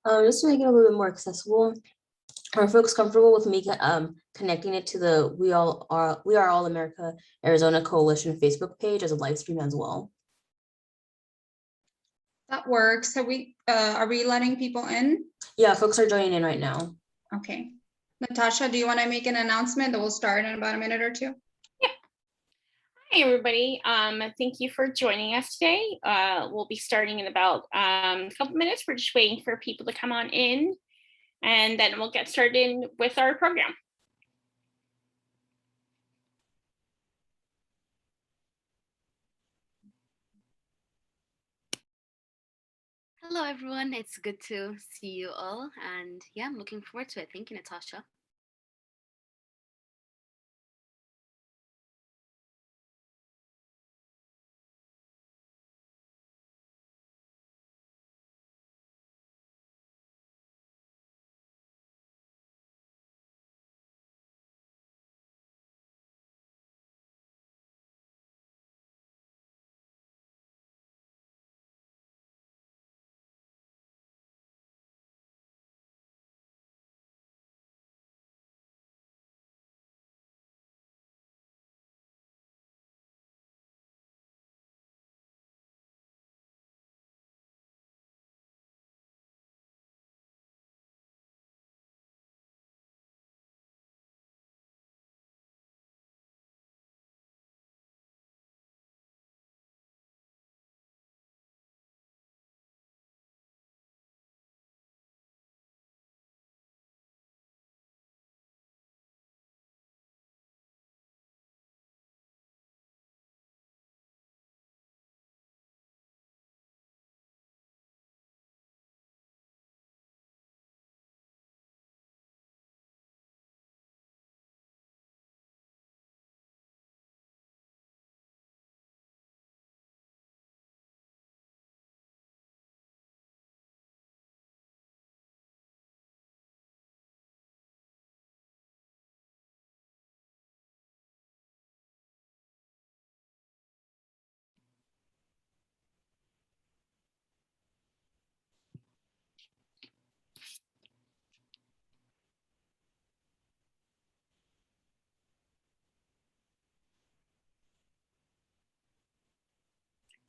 Just to make it a little bit more accessible, are folks comfortable with me connecting it to the We Are All America Arizona Coalition Facebook page as a live stream as well? That works. So are we letting people in? Yeah, folks are joining in right now. Okay. Natasha, do you want to make an announcement that will start in about a minute or two? Yeah. Hi, everybody. Thank you for joining us today. We'll be starting in about a couple minutes. We're just waiting for people to come on in, and then we'll get started with our program. Hello, everyone. It's good to see you all. And yeah, I'm looking forward to it. Thank you, Natasha.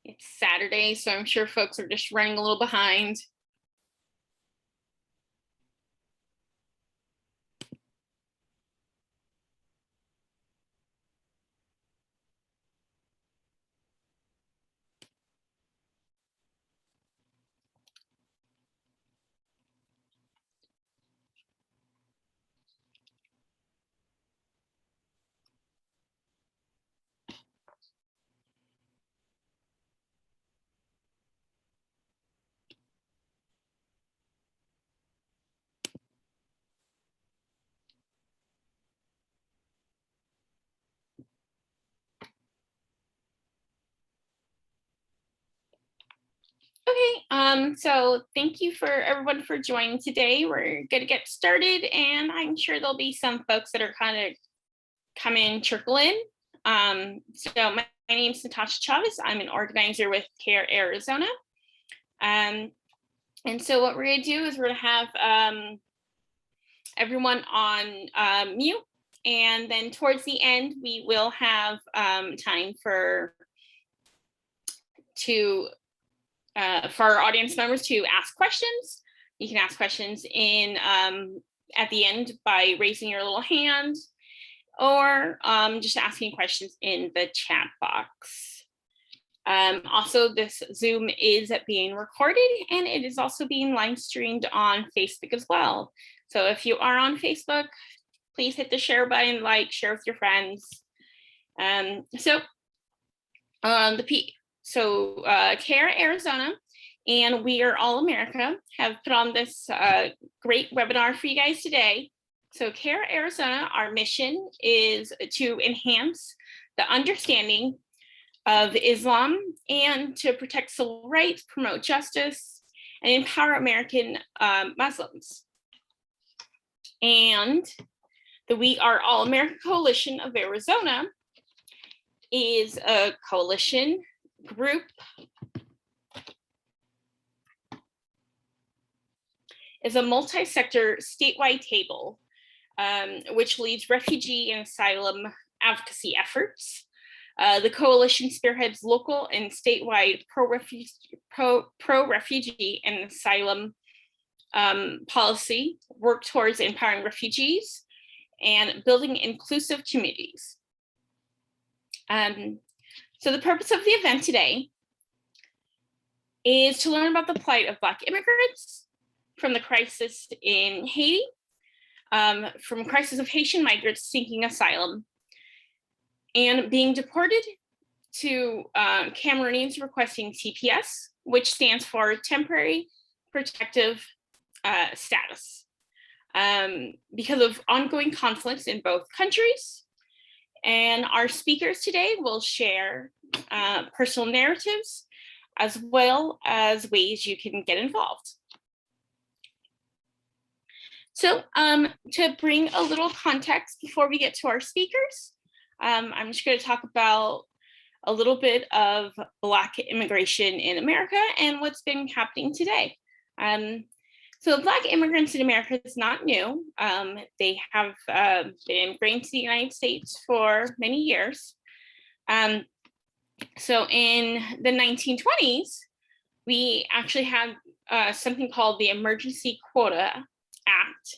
It's Saturday, so I'm sure folks are just running a little behind. Okay, so thank you for everyone for joining today. We're gonna get started, and I'm sure there'll be some folks that are kind of come in, trickle in. So my name is Natasha Chavez. I'm an organizer with CARE Arizona. And so what we're gonna do is we're gonna have everyone on mute, and then towards the end, we will have time for our audience members to ask questions. You can ask questions in at the end by raising your little hand, or just asking questions in the chat box. Also, this Zoom is being recorded, and it is also being live streamed on Facebook as well. So if you are on Facebook, please hit the share button, share with your friends. CARE Arizona and We Are All America have put on this great webinar for you guys today. So CARE Arizona, our mission is to enhance the understanding of Islam and to protect civil rights, promote justice, and empower American Muslims. And the We Are All America Coalition of Arizona is a coalition group is a multi-sector statewide table which leads refugee and asylum advocacy efforts. The coalition spearheads local and statewide pro-refugee and asylum policy, work towards empowering refugees and building inclusive communities. So the purpose of the event today is to learn about the plight of Black immigrants, from the crisis in Haiti, from crisis of Haitian migrants seeking asylum, and being deported, to Cameroonians requesting TPS, which stands for Temporary Protective Status, because of ongoing conflicts in both countries. And our speakers today will share personal narratives as well as ways you can get involved. So to bring a little context before we get to our speakers, I'm just going to talk about a little bit of Black immigration in America and what's been happening today. So Black immigrants in America is not new. They have been immigrating to the United States for many years. So in the 1920s, we actually had something called the Emergency Quota Act,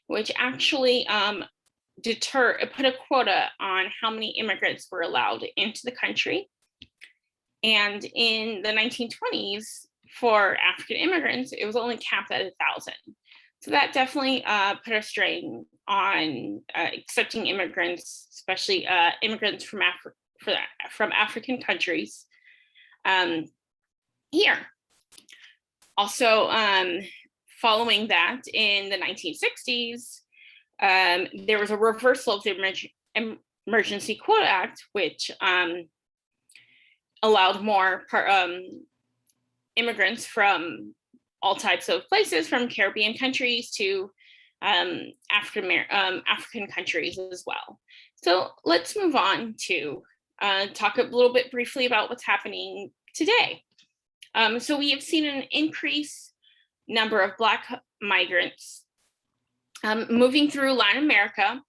which actually put a quota on how many immigrants were allowed into the country. And in the 1920s, for African immigrants, it was only capped at 1,000. So that definitely put a strain on accepting immigrants, especially immigrants from African countries here. Also, following that, in the 1960s, there was a reversal of the Emergency Quota Act, which allowed more immigrants from all types of places, from Caribbean countries to African countries as well. So let's move on to talk a little bit briefly about what's happening today. So we have seen an increased number of Black migrants moving through Latin America,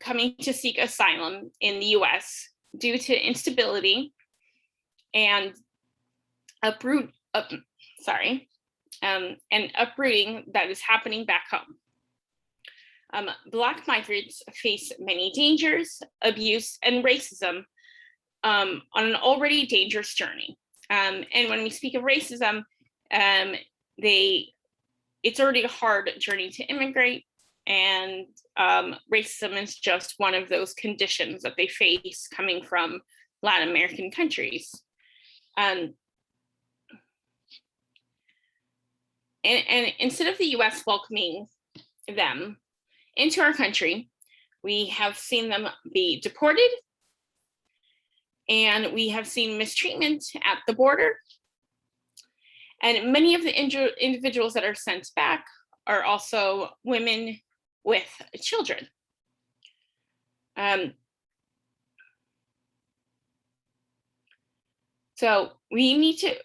coming to seek asylum in the US due to instability and uprooting that is happening back home. Black migrants face many dangers, abuse, and racism on an already dangerous journey. And when we speak of racism, it's already a hard journey to immigrate, and racism is just one of those conditions that they face coming from Latin American countries. And instead of the US welcoming them into our country, we have seen them be deported, and we have seen mistreatment at the border. And many of the individuals that are sent back are also women with children. So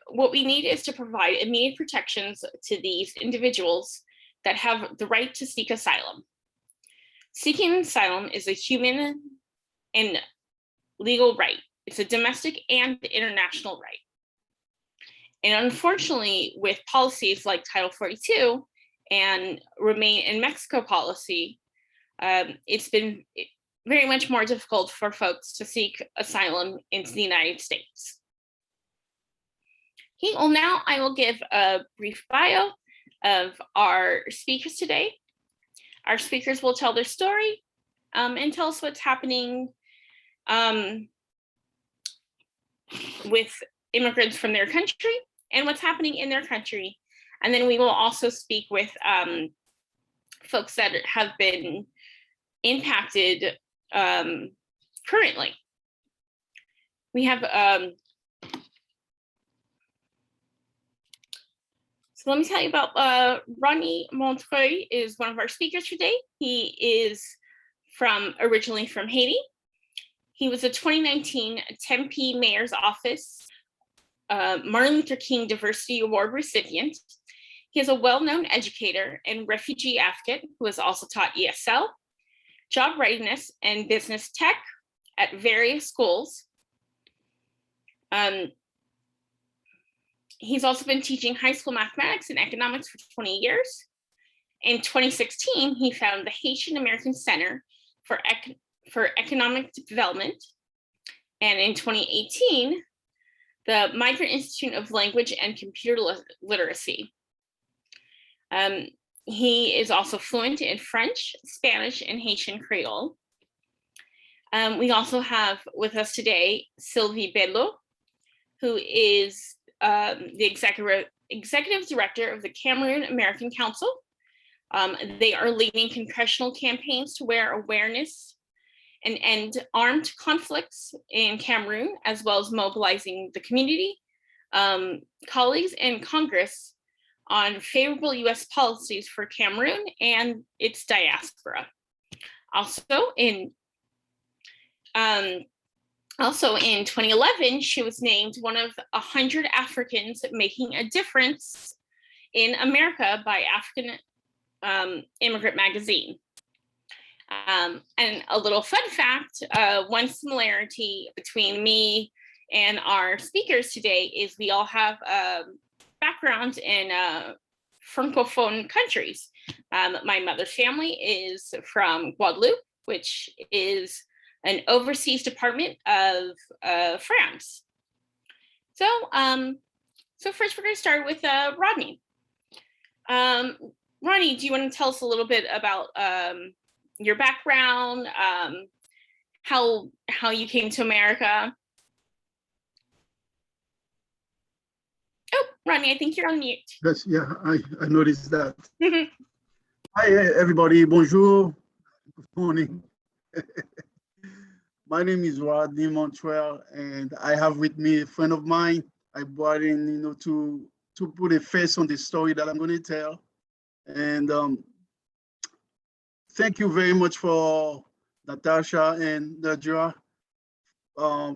what we need is to provide immediate protections to these individuals that have the right to seek asylum. Seeking asylum is a human and legal right. It's a domestic and international right. And unfortunately, with policies like Title 42 and Remain in Mexico policy, it's been very much more difficult for folks to seek asylum into the United States. Okay, well, now I will give a brief bio of our speakers today. Our speakers will tell their story and tell us what's happening with immigrants from their country and what's happening in their country. And then we will also speak with folks that have been impacted currently. We have, so let me tell you about Ronnie Montrenl is one of our speakers today. He is originally from Haiti. He was a 2019 Tempe Mayor's Office Martin Luther King Diversity Award recipient. He is a well-known educator and refugee advocate who has also taught ESL, job readiness, and business tech at various schools. He's also been teaching high school mathematics and economics for 20 years. In 2016, he founded the Haitian American Center for Economic Development. And in 2018, the Migrant Institute of Language and Computer Literacy. He is also fluent in French, Spanish, and Haitian Creole. We also have with us today Sylvie Bello, who is the executive director of the Cameroon American Council. They are leading congressional campaigns to wear awareness and end armed conflicts in Cameroon, as well as mobilizing the community, colleagues, and Congress on favorable US policies for Cameroon and its diaspora. Also in 2011, she was named one of 100 Africans making a difference in America by African Immigrant Magazine. And a little fun fact, one similarity between me and our speakers today is we all have backgrounds in Francophone countries. My mother's family is from Guadeloupe, which is an overseas department of France. So first we're going to start with Rodney. Ronnie, do you want to tell us a little bit about your background, how you came to America? Oh, Ronnie, I think you're on mute. Yes, yeah, I noticed that. Hi, everybody. Bonjour. Good morning. My name is Rodney Montrell, and I have with me a friend of mine. I brought in, to put a face on the story that I'm going to tell. And thank you very much for Natasha and Nadja, All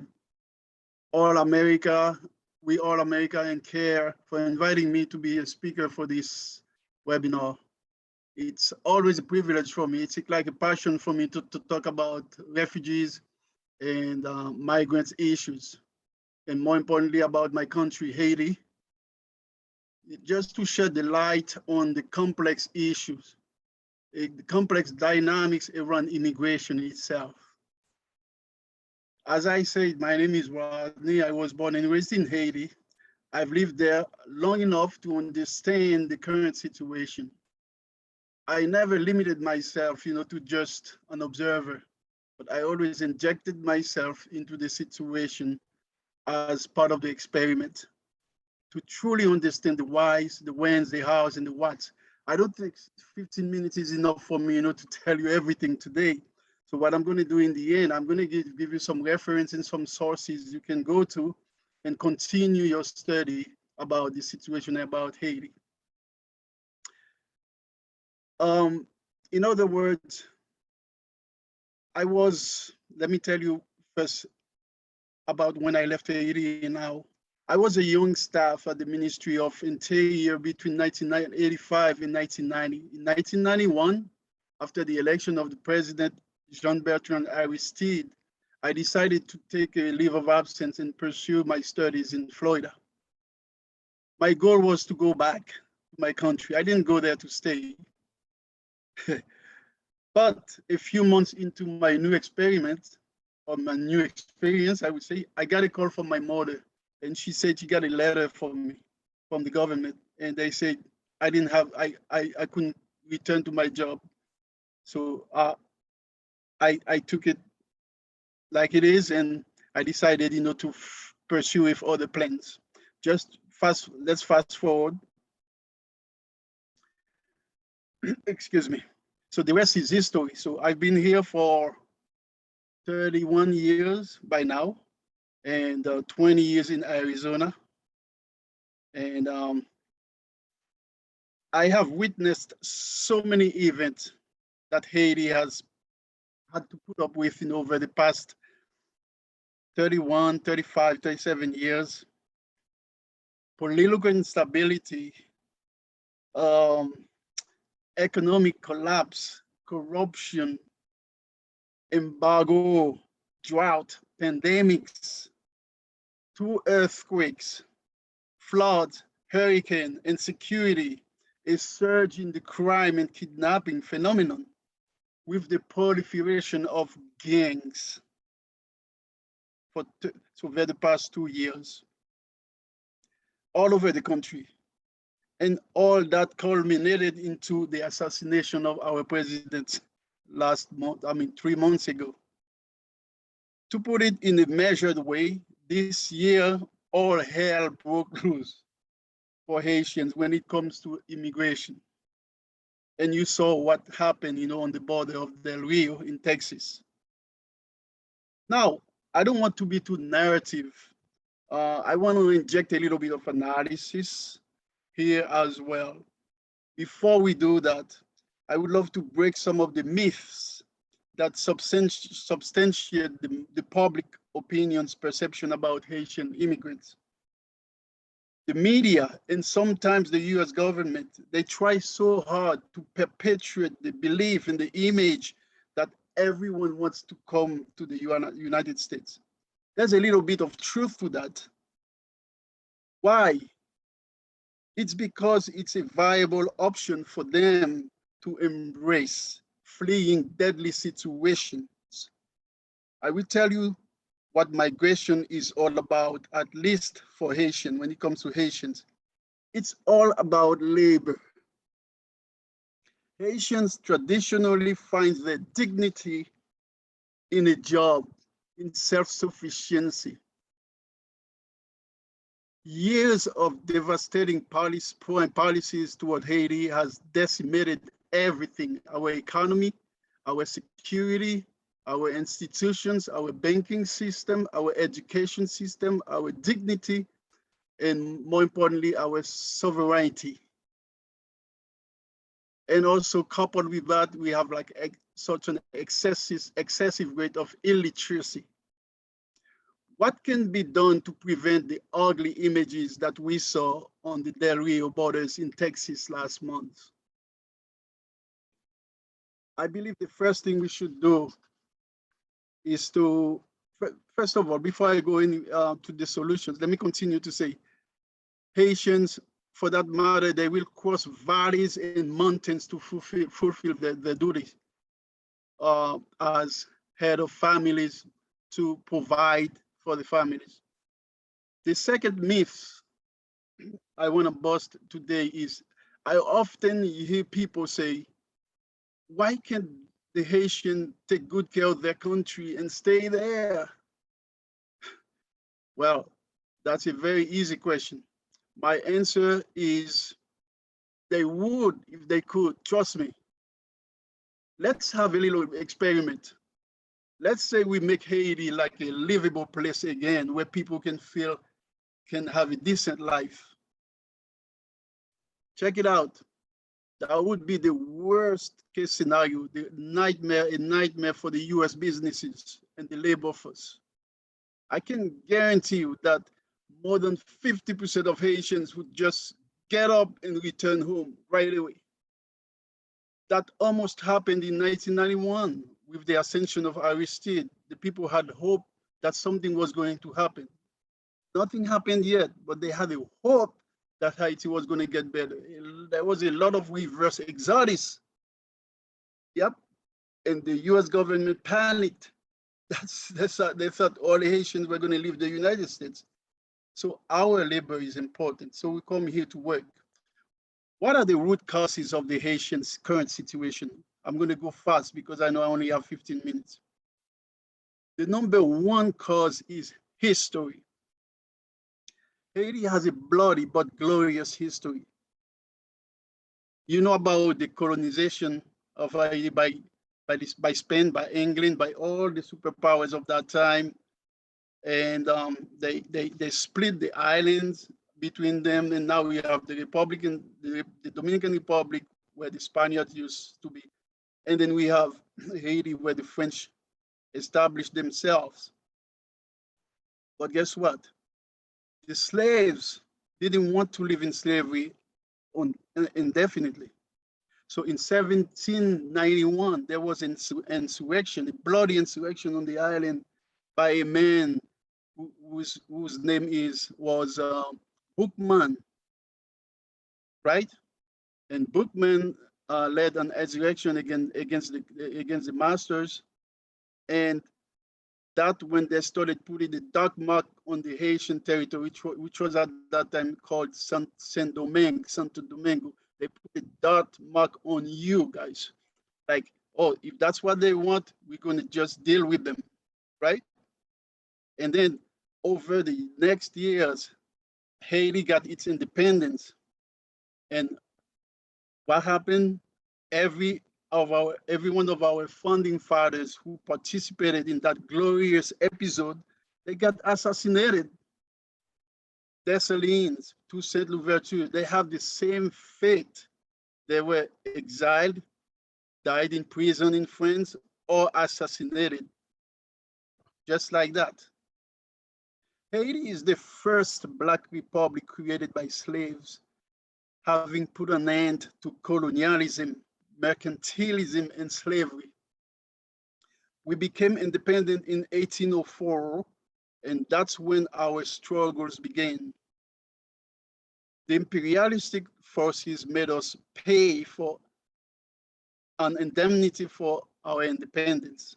America, We All America and CARE for inviting me to be a speaker for this webinar. It's always a privilege for me. It's like a passion for me to talk about refugees and migrants issues, and more importantly about my country, Haiti, just to shed the light on the complex issues, the complex dynamics around immigration itself. As I said, my name is Rodney. I was born and raised in Haiti. I've lived there long enough to understand the current situation. I never limited myself, to just an observer, but I always injected myself into the situation as part of the experiment to truly understand the whys, the whens, the hows, and the whats. I don't think 15 minutes is enough for me, to tell you everything today. So what I'm going to do in the end, I'm going to give you some references and some sources you can go to and continue your study about the situation about Haiti. In other words, let me tell you first about when I left Haiti now. I was a young staff at the Ministry of Interior between 1985 and 1990. In 1991, after the election of the President Jean-Bertrand Aristide, I decided to take a leave of absence and pursue my studies in Florida. My goal was to go back to my country. I didn't go there to stay. But a few months into my new experiment, or my new experience, I would say, I got a call from my mother, and she said she got a letter for me from the government, and they said I couldn't return to my job. So I took it like it is, and I decided, to pursue with other plans. Let's fast forward. Excuse me. So the rest is history. So I've been here for 31 years by now, and 20 years in Arizona. And I have witnessed so many events that Haiti has had to put up with over the past 31, 35, 37 years. Political instability um, economic collapse, corruption, embargo, drought, pandemics, two earthquakes, floods, hurricane, insecurity, a surge in the crime and kidnapping phenomenon with the proliferation of gangs over the past 2 years all over the country. And all that culminated into the assassination of our president last month, 3 months ago. To put it in a measured way, this year, all hell broke loose for Haitians when it comes to immigration. And you saw what happened, on the border of Del Rio in Texas. Now, I don't want to be too narrative. I want to inject a little bit of analysis here as well. Before we do that, I would love to break some of the myths that substantiate the public opinion's perception about Haitian immigrants. The media and sometimes the US government, they try so hard to perpetuate the belief and the image that everyone wants to come to the United States. There's a little bit of truth to that. Why? It's because it's a viable option for them to embrace fleeing deadly situations. I will tell you what migration is all about, at least for Haitian, when it comes to Haitians. It's all about labor. Haitians traditionally find their dignity in a job, in self-sufficiency. Years of devastating policies toward Haiti has decimated everything: our economy, our security, our institutions, our banking system, our education system, our dignity, and more importantly, our sovereignty. And also coupled with that, we have such an excessive rate of illiteracy. What can be done to prevent the ugly images that we saw on the Del Rio borders in Texas last month? I believe the first thing we should do is to, first of all, before I go into the solutions, let me continue to say, Haitians, for that matter, they will cross valleys and mountains to fulfill their duties as head of families, to provide for the families. The second myth I want to bust today is, I often hear people say, why can't the Haitian take good care of their country and stay there? Well, that's a very easy question. My answer is, they would if they could, trust me. Let's have a little experiment. Let's say we make Haiti like a livable place again, where people can have a decent life. Check it out. That would be the worst case scenario, a nightmare for the US businesses and the labor force. I can guarantee you that more than 50% of Haitians would just get up and return home right away. That almost happened in 1991 with the ascension of Aristide. The people had hope that something was going to happen. Nothing happened yet, but they had a hope that Haiti was going to get better. There was a lot of reverse exodus. Yep, and the US government panicked. They thought all the Haitians were going to leave the United States. So our labor is important. So we come here to work. What are the root causes of the Haitians' current situation? I'm going to go fast because I know I only have 15 minutes. The number one cause is history. Haiti has a bloody but glorious history. You know about the colonization of Haiti by Spain, by England, by all the superpowers of that time. And they split the islands between them, and now we have the Dominican Republic, where the Spaniards used to be, and then we have Haiti, where the French established themselves. But guess what? The slaves didn't want to live in slavery indefinitely. So in 1791, there was insurrection, a bloody insurrection on the island by a man whose name was Bookman, right? And Bookman led an insurrection against the masters, and that when they started putting the dark mark on the Haitian territory, which was at that time called Santo Domingo. They put a dark mark on you guys. Like, oh, if that's what they want, we're going to just deal with them, right? And then over the next years, Haiti got its independence. And what happened? Every one of our founding fathers who participated in that glorious episode, they got assassinated. Dessalines, Toussaint Louverture, they have the same fate. They were exiled, died in prison in France, or assassinated, just like that. Haiti is the first Black republic created by slaves, having put an end to colonialism, mercantilism, and slavery. We became independent in 1804, and that's when our struggles began. The imperialistic forces made us pay for an indemnity for our independence,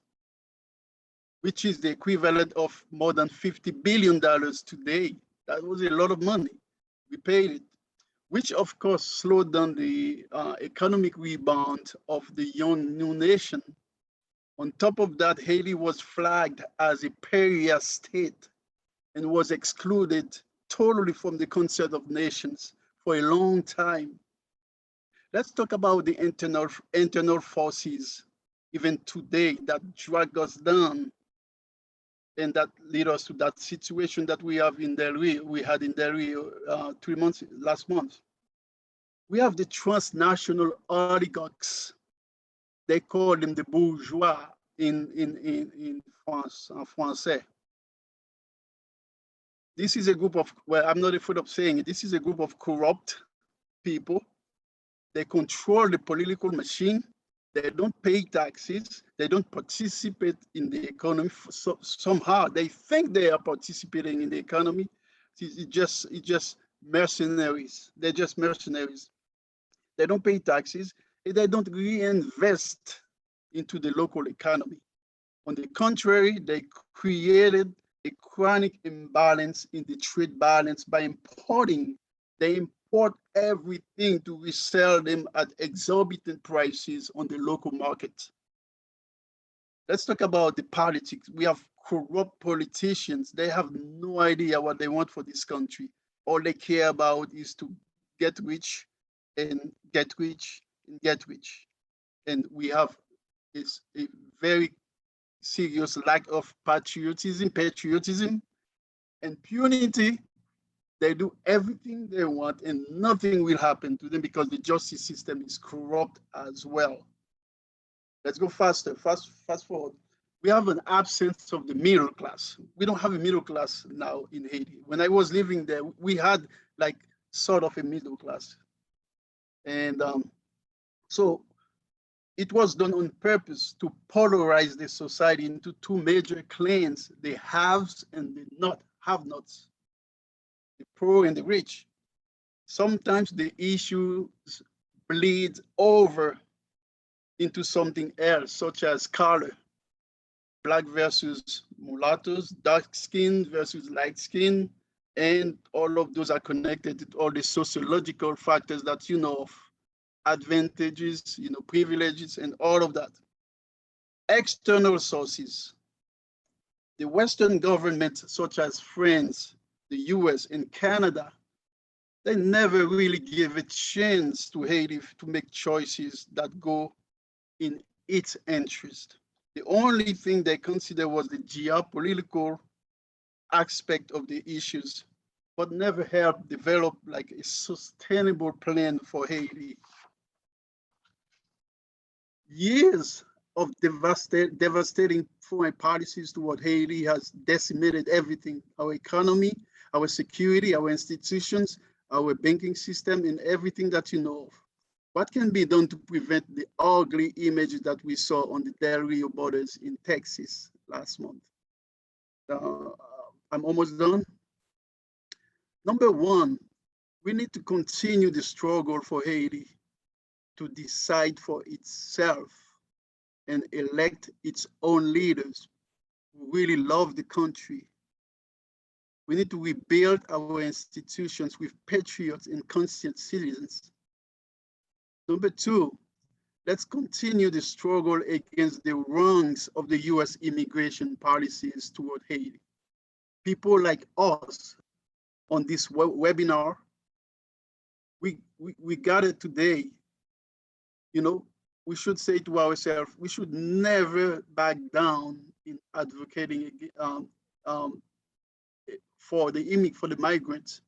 which is the equivalent of more than $50 billion today. That was a lot of money. We paid it, which of course slowed down the economic rebound of the young new nation. On top of that, Haiti was flagged as a pariah state and was excluded totally from the concert of nations for a long time. Let's talk about the internal forces, even today, that drag us down and that lead us to that situation that we have in Delray, we had in Delray last month. We have the transnational oligarchs. They call them the bourgeois in France, en français. This is a group of, well, I'm not afraid of saying it, this is a group of corrupt people. They control the political machine. They don't pay taxes. They don't participate in the economy. So somehow they think they are participating in the economy. It's just mercenaries. They're just mercenaries. They don't pay taxes, and they don't reinvest into the local economy. On the contrary, they created a chronic imbalance in the trade balance by importing. They import everything to resell them at exorbitant prices on the local market. Let's talk about the politics. We have corrupt politicians. They have no idea what they want for this country. All they care about is to get rich and get rich and get rich. And we have this a very serious lack of patriotism, and punity. They do everything they want and nothing will happen to them because the justice system is corrupt as well. Let's go fast forward. We have an absence of the middle class. We don't have a middle class now in Haiti. When I was living there, we had like sort of a middle class. And so it was done on purpose to polarize the society into two major clans, the haves and the not have-nots, the poor and the rich. Sometimes the issues bleed over into something else, such as color, Black versus mulattoes, dark skin versus light skin, and all of those are connected to all the sociological factors that you know of, advantages, privileges, and all of that. External sources. The Western governments, such as France, the US, and Canada, they never really give a chance to Haiti to make choices that go in its interest. The only thing they consider was the geopolitical aspect of the issues, but never helped develop like a sustainable plan for Haiti. Years of devastating foreign policies toward Haiti has decimated everything: our economy, our security, our institutions, our banking system, and everything that you know of. What can be done to prevent the ugly images that we saw on the Del Rio borders in Texas last month? Uh, I'm almost done. Number one, we need to continue the struggle for Haiti to decide for itself and elect its own leaders who really love the country. We need to rebuild our institutions with patriots and conscious citizens. Number two, let's continue the struggle against the wrongs of the US immigration policies toward Haiti. People like us on this webinar, we got it today. You know, we should say to ourselves, we should never back down in advocating for the migrants.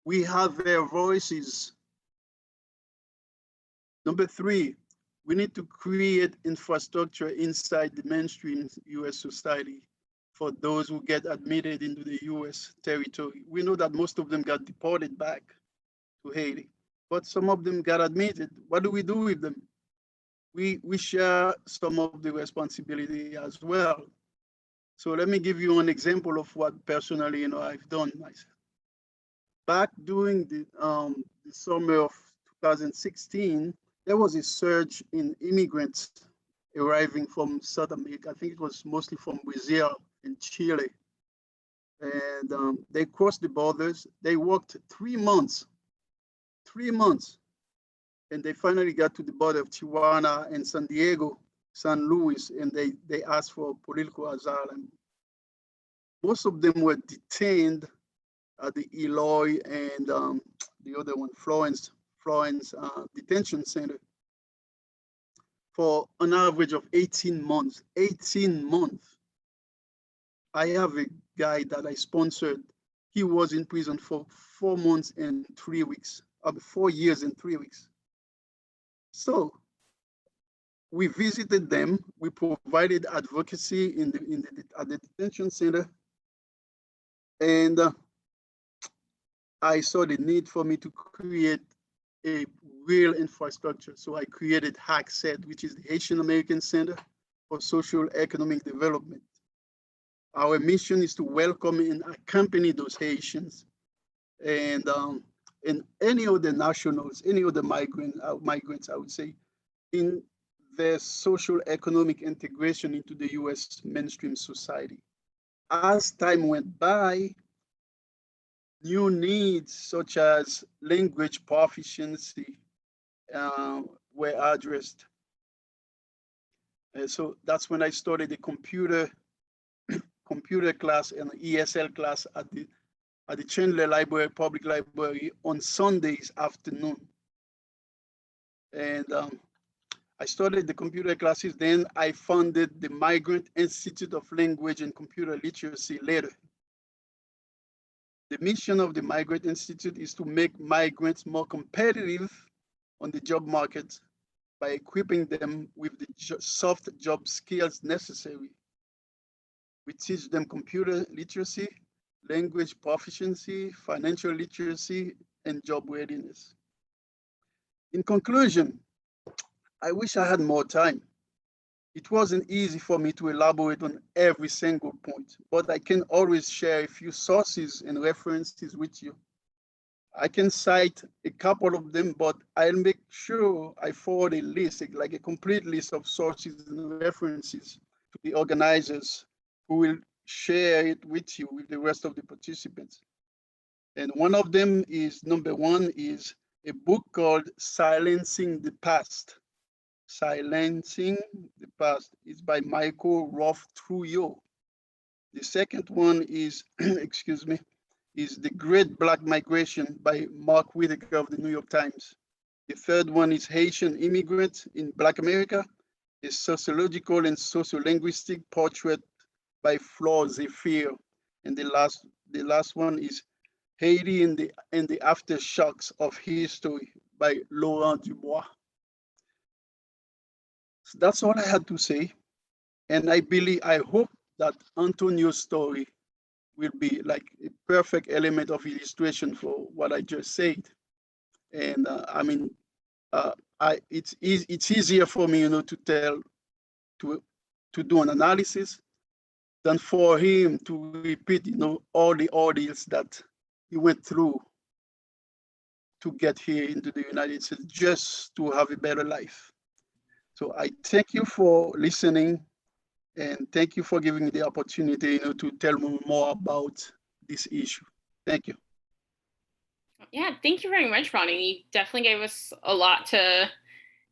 We have their voices. Number three, we need to create infrastructure inside the mainstream US society for those who get admitted into the US territory. We know that most of them got deported back to Haiti, but some of them got admitted. What do we do with them? We share some of the responsibility as well. So let me give you an example of what personally, I've done myself. Back during the summer of 2016, there was a surge in immigrants arriving from South America. I think it was mostly from Brazil and Chile. And they crossed the borders. They worked 3 months, and they finally got to the border of Tijuana and San Diego, San Luis, and they asked for political asylum. Most of them were detained at the Eloy and the other one, Florence detention center for an average of 18 months. 18 months. I have a guy that I sponsored. He was in prison for 4 months and 3 weeks, 4 years and 3 weeks. So we visited them. We provided advocacy at the detention center. And I saw the need for me to create a real infrastructure. So I created HACCET, which is the Haitian American Center for Social Economic Development. Our mission is to welcome and accompany those Haitians and any other nationals, any other migrants, I would say, in their social economic integration into the US mainstream society. As time went by, new needs such as language proficiency were addressed. And so that's when I started the computer class and ESL class at the Chandler Library, Public Library on Sundays afternoon. And I started the computer classes. Then I founded the Migrant Institute of Language and Computer Literacy later. The mission of the Migrant Institute is to make migrants more competitive on the job market by equipping them with the soft job skills necessary. We teach them computer literacy, language proficiency, financial literacy, and job readiness. In conclusion, I wish I had more time. It wasn't easy for me to elaborate on every single point, but I can always share a few sources and references with you. I can cite a couple of them, but I'll make sure I forward a list, like a complete list of sources and references to the organizers who will share it with you, with the rest of the participants. And one of them is, number one, is a book called Silencing the Past. Silencing the Past is by Michael Roth Trujillo. The second one is, excuse me, is The Great Black Migration by Mark Whitaker of the New York Times. The third one is Haitian Immigrants in Black America, a sociological and sociolinguistic portrait by Flore Zephyr. And the last one is Haiti and the Aftershocks of History by Laurent Dubois. So that's all I had to say. And I hope that Antonio's story will be like a perfect element of illustration for what I just said. And I mean, it's easier for me, to tell, to do an analysis than for him to repeat, all the ordeals that he went through to get here into the United States just to have a better life. So I thank you for listening, and thank you for giving me the opportunity, to tell me more about this issue. Thank you. Yeah, thank you very much, Ronnie. You definitely gave us a lot to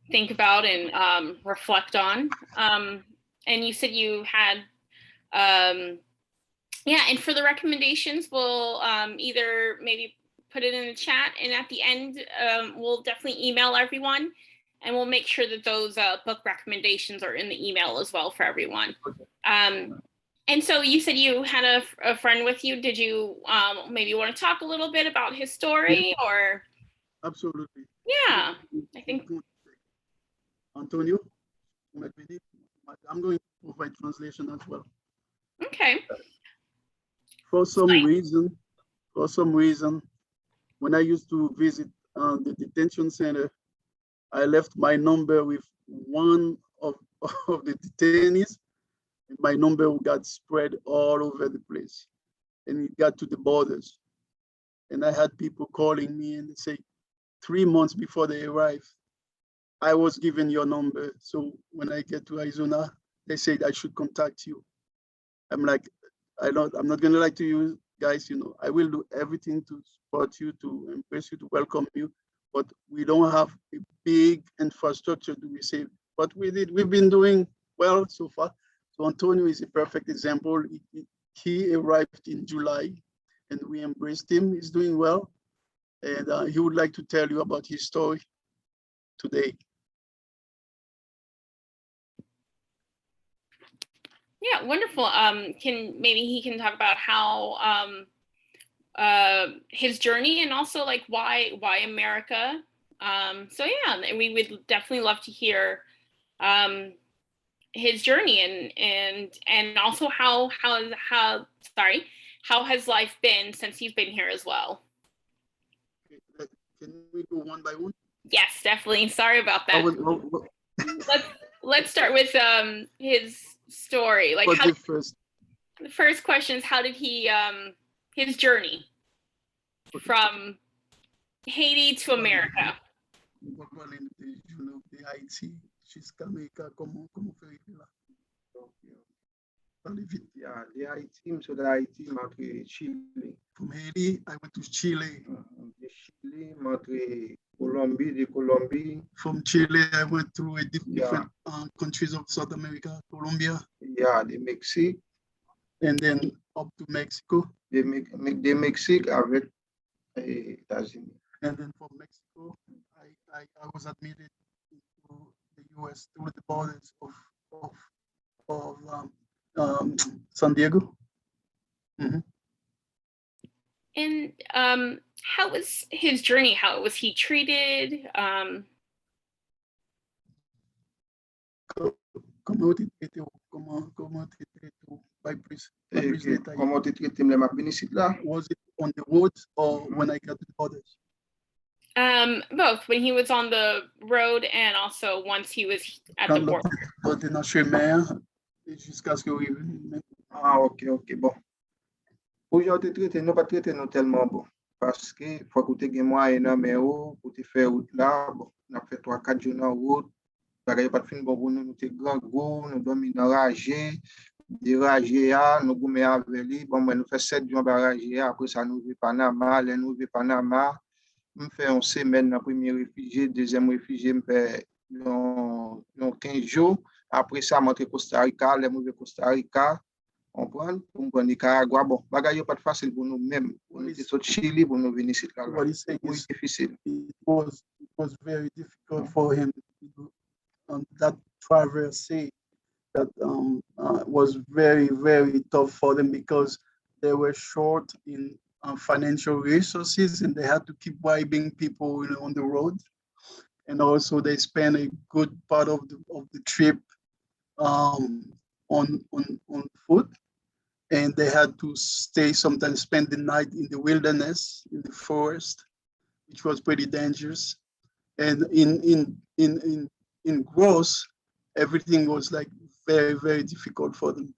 think about and reflect on. And you said you had, yeah, and for the recommendations, we'll either maybe put it in the chat, and at the end, we'll definitely email everyone, and we'll make sure that those book recommendations are in the email as well for everyone. And so you said you had a friend with you. Did you maybe want to talk a little bit about his story, or? Absolutely. Yeah, I think. Antonio, I'm going to provide translation as well. Okay. For some reason, when I used to visit the detention center, I left my number with one of the detainees, and my number got spread all over the place, and it got to the borders. And I had people calling me, and they say, 3 months before they arrive, I was given your number. So when I get to Arizona, they said I should contact you. I'm like, I'm not gonna lie to you guys, I will do everything to support you, to embrace you, to welcome you, but we don't have a big infrastructure to receive. But we've been doing well so far. So Antonio is a perfect example. He arrived in July and we embraced him. He's doing well. And he would like to tell you about his story today. Yeah, wonderful. Maybe he can talk about how his journey, and also like why America. So yeah, we would definitely love to hear his journey, and also how has life been since you've been here as well. Can we go one by one? Yes, definitely. Sorry about that. Let's start with his story. Like how, the first question is, how did he his journey from Haiti to America? Yeah, the Haiti, so the Haiti, Matre Chile. From Haiti, I went to Chile. Chile, Matre Colombie, de Colombie. From Chile, I went through a different countries of South America, Colombia. Yeah, the Mexique. And then up to Mexico. The Mexique avec États-Unis. And then from Mexico, I was admitted into the US through the borders of San Diego. Mm-hmm. And how was his journey? How was he treated? Comment tu was it on the road or when I got to the borders? Both, when he was on the road and also once he was at the border. Ah, ok, bon. Aujourd'hui, traité, nous pas traité nous tellement bon. Parce que faut que tu aies moyen pour te faire route là, bon, on a fait 3-4 jours en route. Bagay pas fin bon pour nous te grand gros, nous dormi dans ragé, déragé nous goumé avec lui. Bon, nous fait 7 jours barragé, après ça nous vient Panama, nous vient Panama. On fait une semaine dans premier réfugié, deuxième réfugié, on fait 15 jours. Après ça, monter Costa Rica, les mauvais Costa Rica, on prend pour Nicaragua. Bon, bagay pas facile pour nous même. On est sur Chili pour nous venir ici. C'est difficile. It was very difficult for him to do that traversée. That was very, very tough for them because they were short in financial resources and they had to keep bribing people on the road. And also they spent a good part of the trip on foot. and they had to stay, sometimes spend the night in the wilderness, in the forest, which was pretty dangerous. And in gross, everything was like very, very difficult for them.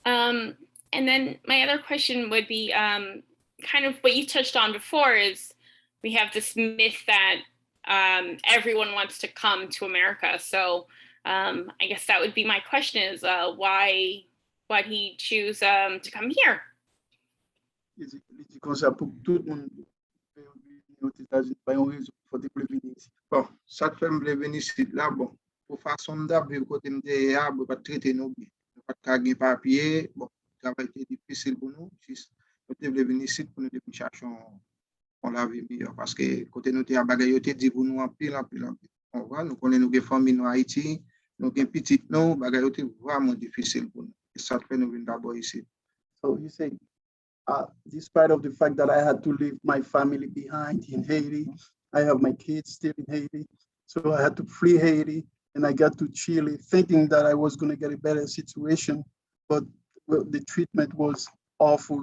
And then my other question would be kind of what you touched on before is we have this myth that everyone wants to come to America. So I guess that would be my question is why he choose to come here? Bon, ça te fait me venir ici là, bon, pour façon d'habiter côté m'de a, pas traiter nous bien. Pas de gagner papier, bon, travail était difficile pour nous. Nous devons venir ici pour nous chercher on la vie meilleure parce que côté nous te a bagaille te dit pour nous en pile. On voit nous connaissons nos familles en Haïti, nous avons petite nous bagaille te vraiment difficile pour nous. Et ça te fait nous venir d'abord ici. So you say, despite of the fact that I had to leave my family behind in Haiti, I have my kids still in Haiti. So I had to flee Haiti and I got to Chile thinking that I was going to get a better situation, but the treatment was awful.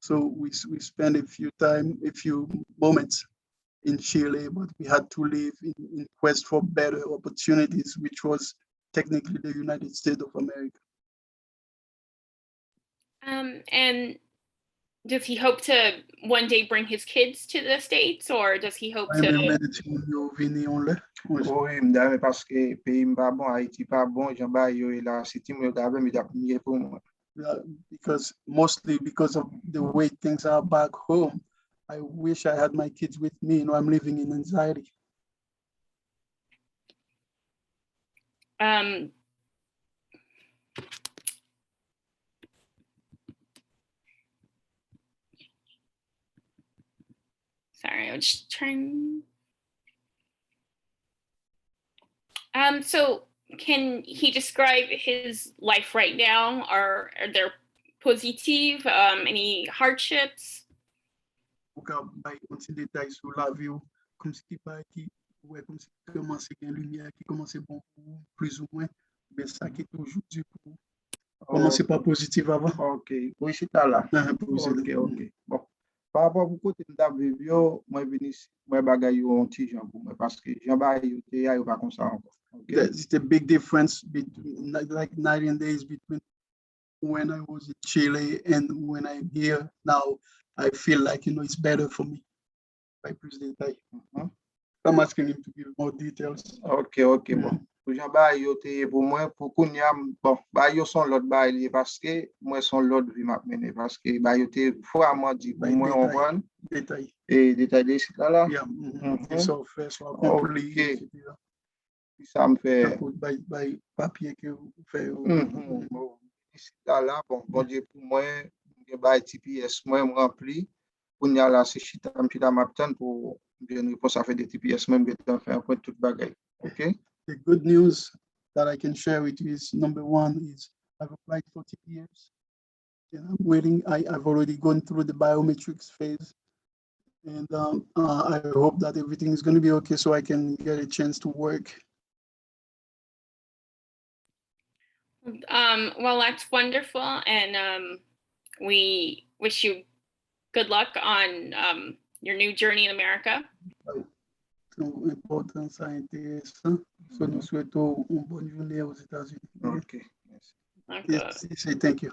So we spent a few moments in Chile, but we had to leave in quest for better opportunities, which was technically the United States of America. And does he hope to one day bring his kids to the States, or does he hope to? Oui, m'dame parce que pays pas bon, Haïti pas bon, j'en bas yo et la cité me d'abord me d'appuyer pour moi. Because mostly because of the way things are back home, I wish I had my kids with me. You know, I'm living in anxiety. Sorry, I was just trying. So can he describe his life right now? Are there positive, any hardships? Comme si qui pas qui ouais comme si commence une lumière qui commence bon plus ou moins mais ça qui est toujours du coup commencer pas positif avant. OK, oui c'est là. OK. Bon. Par rapport au côté de yo, moi venu moi bagay yo un petit Jean pour moi parce que Jean ba yo te ya yo pas comme ça encore. It's a big difference between like night and days between when I was in Chile and when I'm here now. I feel like, you know, it's better for me. By plus détail. I'm asking him to give more details. OK, bon. Pour Jean ba yo te pour moi pour kounya bon, ba yo son l'autre ba parce que moi son l'autre vie m'a mené parce que ba yo te vraiment dit pour moi on voit détail. Et détaillé là. Yeah. So first soit accompli. Ça me fait by papier que vous faites. Là bon Dieu pour moi ba TPS moi me rempli pour y aller c'est chita m'attend pour bien réponse ça fait des TPS même bien faire un point toute bagaille. OK. The good news that I can share with you is number one is I've applied for TPS. And I'm waiting. I've already gone through the biometrics phase. And I hope that everything is going to be okay so I can get a chance to work. Well, that's wonderful. And we wish you good luck on your new journey in America. Importance intéressant. So nous souhaitons une bonne journée aux États-Unis. OK. Say thank you.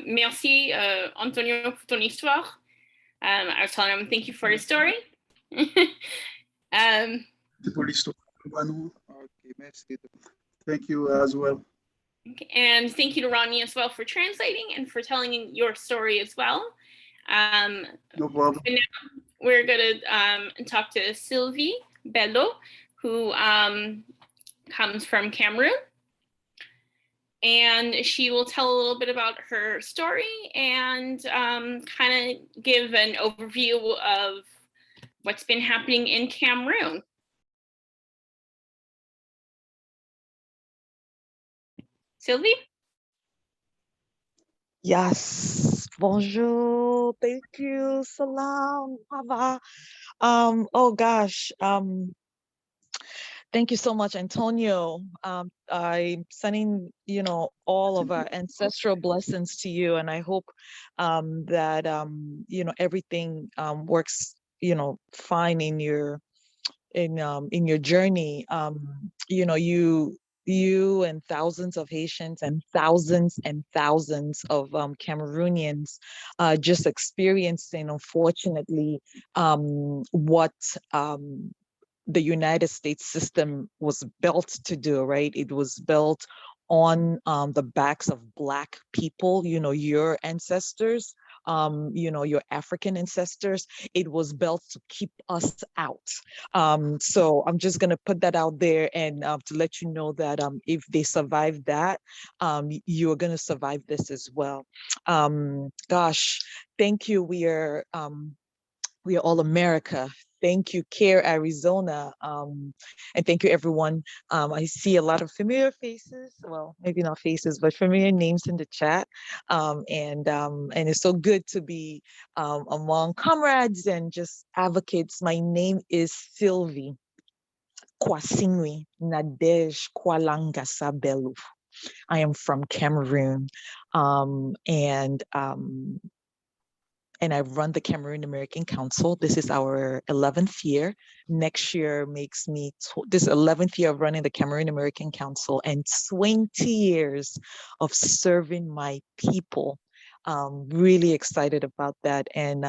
Merci Antonio pour ton histoire. I was telling him thank you for your story. Thank you as well. And thank you to Ronnie as well for translating and for telling your story as well. No problem. We're going to talk to Sylvie Bello, who comes from Cameroon. And she will tell a little bit about her story and kind of give an overview of what's been happening in Cameroon. Sylvie? Yes. Bonjour. Thank you. Salam. Ava. Oh gosh. Thank you so much, Antonio. I'm sending, all of our ancestral blessings to you, and I hope that everything works, fine in your journey. You and thousands of Haitians and thousands of Cameroonians just experiencing, unfortunately, what the United States system was built to do, right? It was built on the backs of Black people, your ancestors, your African ancestors. It was built to keep us out. So I'm just going to put that out there and to let you know that if they survive that, you're going to survive this as well. Gosh, thank you. We are all America. Thank you, Care Arizona. And thank you, everyone. I see a lot of familiar faces. Well, maybe not faces, but familiar names in the chat. And it's so good to be among comrades and just advocates. My name is Sylvie Kwasingwi Nadej Kwalanga Sabelu. I am from Cameroon. And I run the Cameroon American Council. This is our 11th year. Next year makes me, this 11th year of running the Cameroon American Council and 20 years of serving my people. Really excited about that. And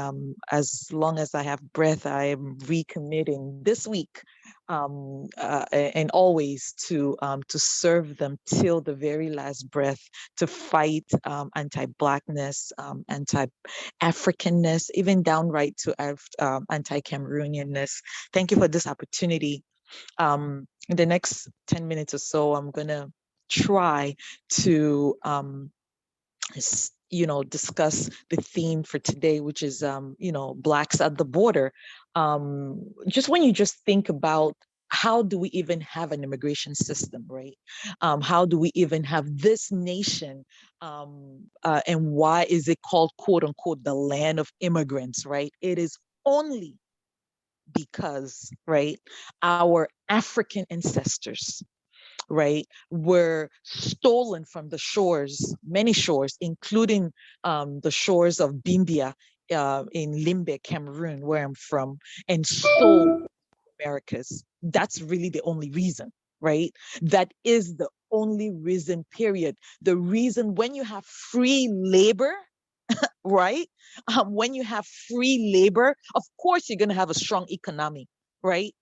as long as I have breath, I am recommitting this week and always to serve them till the very last breath, to fight anti-Blackness, anti-Africanness, even downright to anti-Cameroonianness. Thank you for this opportunity. In the next 10 minutes or so, I'm gonna try to discuss the theme for today, which is, Blacks at the border. Just when you just think about how do we even have an immigration system, right? How do we even have this nation? And why is it called, quote unquote, the land of immigrants, right? It is only because, right, our African ancestors, right, were stolen from the shores, many shores, including the shores of Bimbia in Limbe, Cameroon, where I'm from, and sold Americas. That's really the only reason, right? That is the only reason, period. The reason when you have free labor, right? When you have free labor, of course, you're going to have a strong economy, right?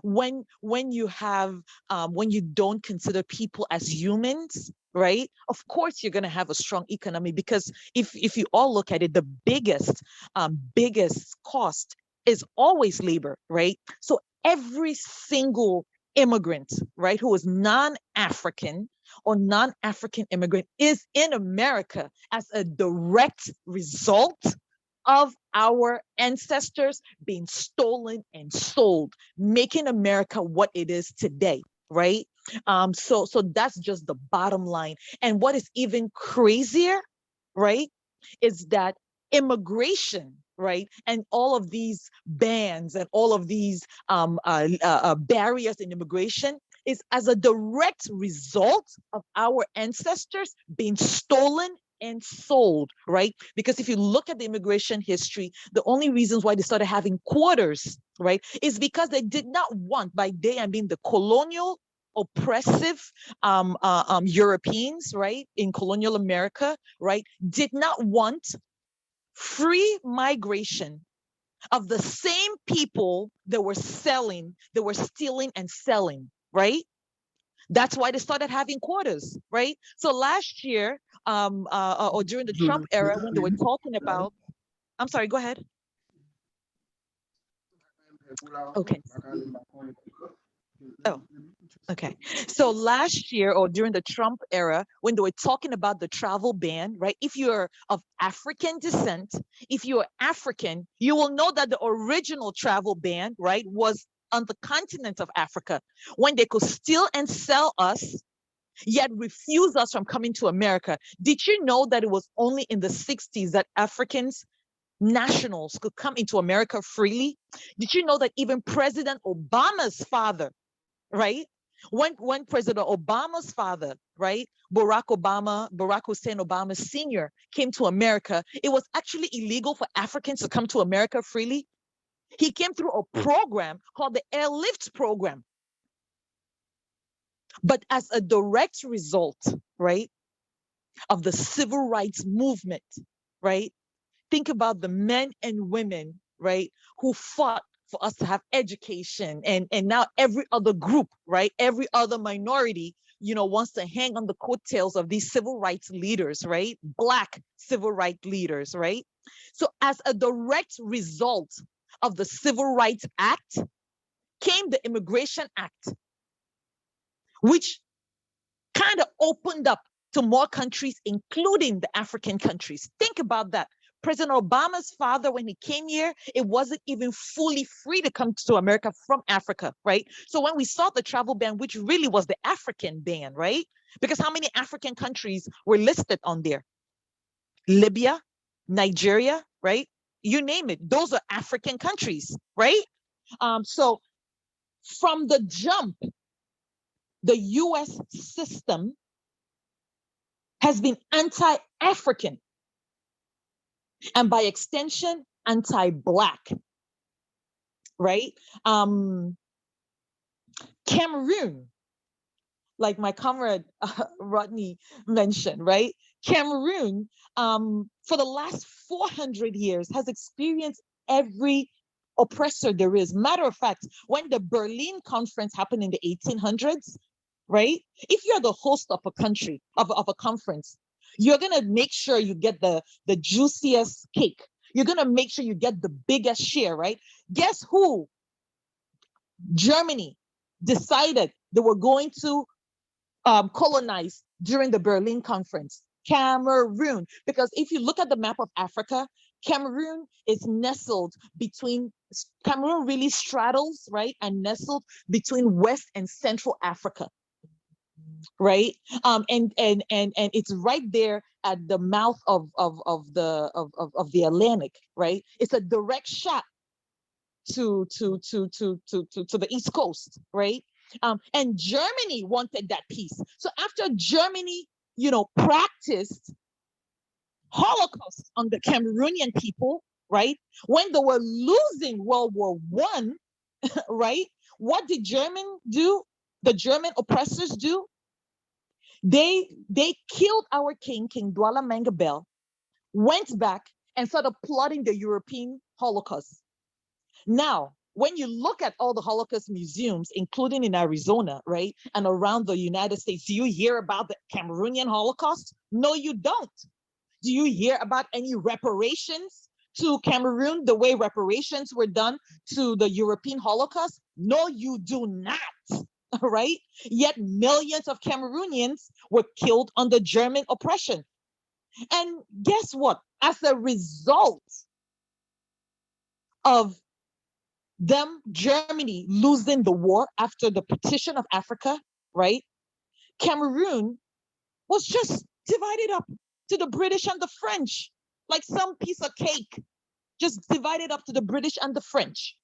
When you have when you don't consider people as humans, right, of course you're going to have a strong economy, because if you all look at it, the biggest cost is always labor, right? So every single immigrant, right, who is non-African or non-African immigrant is in America as a direct result of our ancestors being stolen and sold, making America what it is today, right? So that's just the bottom line. And what is even crazier, right, is that immigration, right, and all of these bans and all of these barriers in immigration is as a direct result of our ancestors being stolen and sold, right? Because if you look at the immigration history, the only reasons why they started having quarters, right, is because they did not want, by they I mean the colonial oppressive Europeans, right, in colonial America, right, did not want free migration of the same people that were stealing and selling, right? That's why they started having quotas, right? So last year, or during the Trump era, when they were talking about, I'm sorry, go ahead. Okay. Oh, okay. So last year, or during the Trump era, when they were talking about the travel ban, right? If you're of African descent, if you're African, you will know that the original travel ban, right, was on the continent of Africa, when they could steal and sell us, yet refuse us from coming to America. Did you know that it was only in the 60s that Africans, nationals, could come into America freely? Did you know that even President Obama's father right? When President Obama's father, right, Barack Hussein Obama Sr. came to America, it was actually illegal for Africans to come to America freely. He came through a program called the Airlift Program. But as a direct result, right, of the civil rights movement, right, think about the men and women, right, who fought for us to have education, and now every other group, right, every other minority, wants to hang on the coattails of these civil rights leaders, right, Black civil rights leaders, right? So as a direct result of the Civil Rights Act came the Immigration Act, which kind of opened up to more countries, including the African countries. Think about that. President Obama's father, when he came here, it wasn't even fully free to come to America from Africa, right? So when we saw the travel ban, which really was the African ban, right? Because how many African countries were listed on there? Libya, Nigeria, right? You name it. Those are African countries, right? So from the jump, the US system has been anti-African, and by extension, anti-Black, right? Cameroon, like my comrade Rodney mentioned, right? Cameroon, for the last 400 years, has experienced every oppressor there is. Matter of fact, when the Berlin Conference happened in the 1800s, right? If you're the host of a country, of a conference, you're gonna make sure you get the juiciest cake. You're gonna make sure you get the biggest share, right? Guess who? Germany decided they were going to colonize during the Berlin Conference. Cameroon, because if you look at the map of Africa, Cameroon is nestled between, Cameroon really straddles, right, and nestled between West and Central Africa, right? And it's right there at the mouth of the Atlantic, right? It's a direct shot to the East Coast, right? And Germany wanted that peace. So after Germany, practiced Holocaust on the Cameroonian people, right? When they were losing World War I, right? What did German do? The German oppressors do? They killed our king, King Douala Mangabel, went back and started plotting the European Holocaust. Now, when you look at all the Holocaust museums, including in Arizona, right, and around the United States, do you hear about the Cameroonian Holocaust? No, you don't. Do you hear about any reparations to Cameroon, the way reparations were done to the European Holocaust? No, you do not, right? Yet millions of Cameroonians were killed under German oppression. And guess what? As a result of them, Germany losing the war after the partition of Africa, right? Cameroon was just divided up to the British and the French, like some piece of cake, just divided up to the British and the French.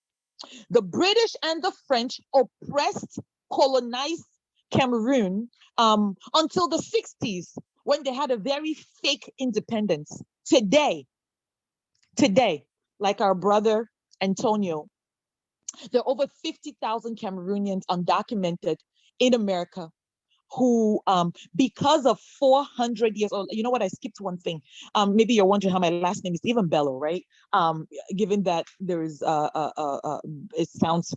The British and the French oppressed, colonized Cameroon until the 60s, when they had a very fake independence. Today, like our brother Antonio, there are over 50,000 Cameroonians undocumented in America who, because of 400 years old, you know what, I skipped one thing. Maybe you're wondering how my last name is even Bello, right? Given that there is, it sounds,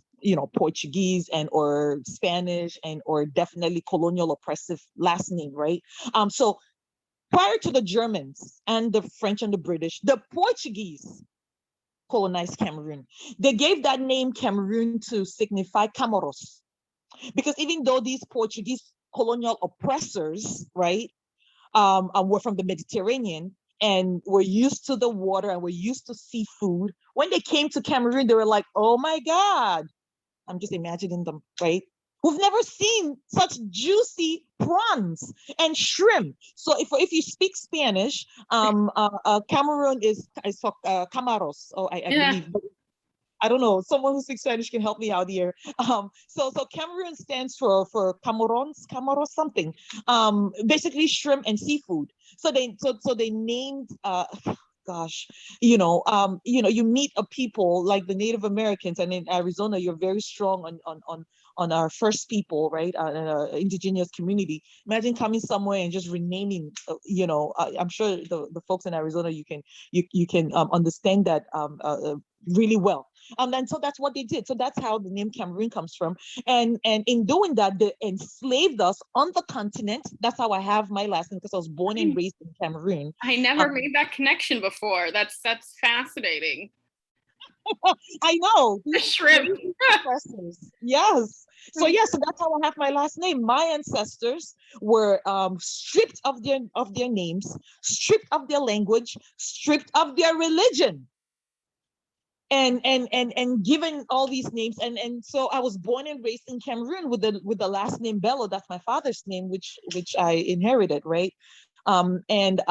Portuguese and or Spanish and or definitely colonial oppressive last name, right? So prior to the Germans and the French and the British, the Portuguese colonized Cameroon. They gave that name Cameroon to signify Camoros, because even though these Portuguese colonial oppressors, right, were from the Mediterranean and were used to the water and were used to seafood, when they came to Cameroon, they were like, oh my God, I'm just imagining them, right? We've never seen such juicy prawns and shrimp. So if you speak Spanish, Cameroon is Camaros. Oh, I believe. I don't know. Someone who speaks Spanish can help me out here. So Cameroon stands for Cameron something. Basically shrimp and seafood. So they named gosh, you meet a people like the Native Americans, and in Arizona, you're very strong on our first people, right? Indigenous community. Imagine coming somewhere and just renaming. I'm sure the folks in Arizona, you can understand that really well. And so that's what they did. So that's how the name Cameroon comes from. And in doing that, they enslaved us on the continent. That's how I have my last name, because I was born and raised in Cameroon. I never made that connection before. That's fascinating. I know. The shrimp. Yes. So that's how I have my last name. My ancestors were stripped of their names, stripped of their language, stripped of their religion, and given all these names. And so I was born and raised in Cameroon with the last name Bello. That's my father's name, which I inherited, right? And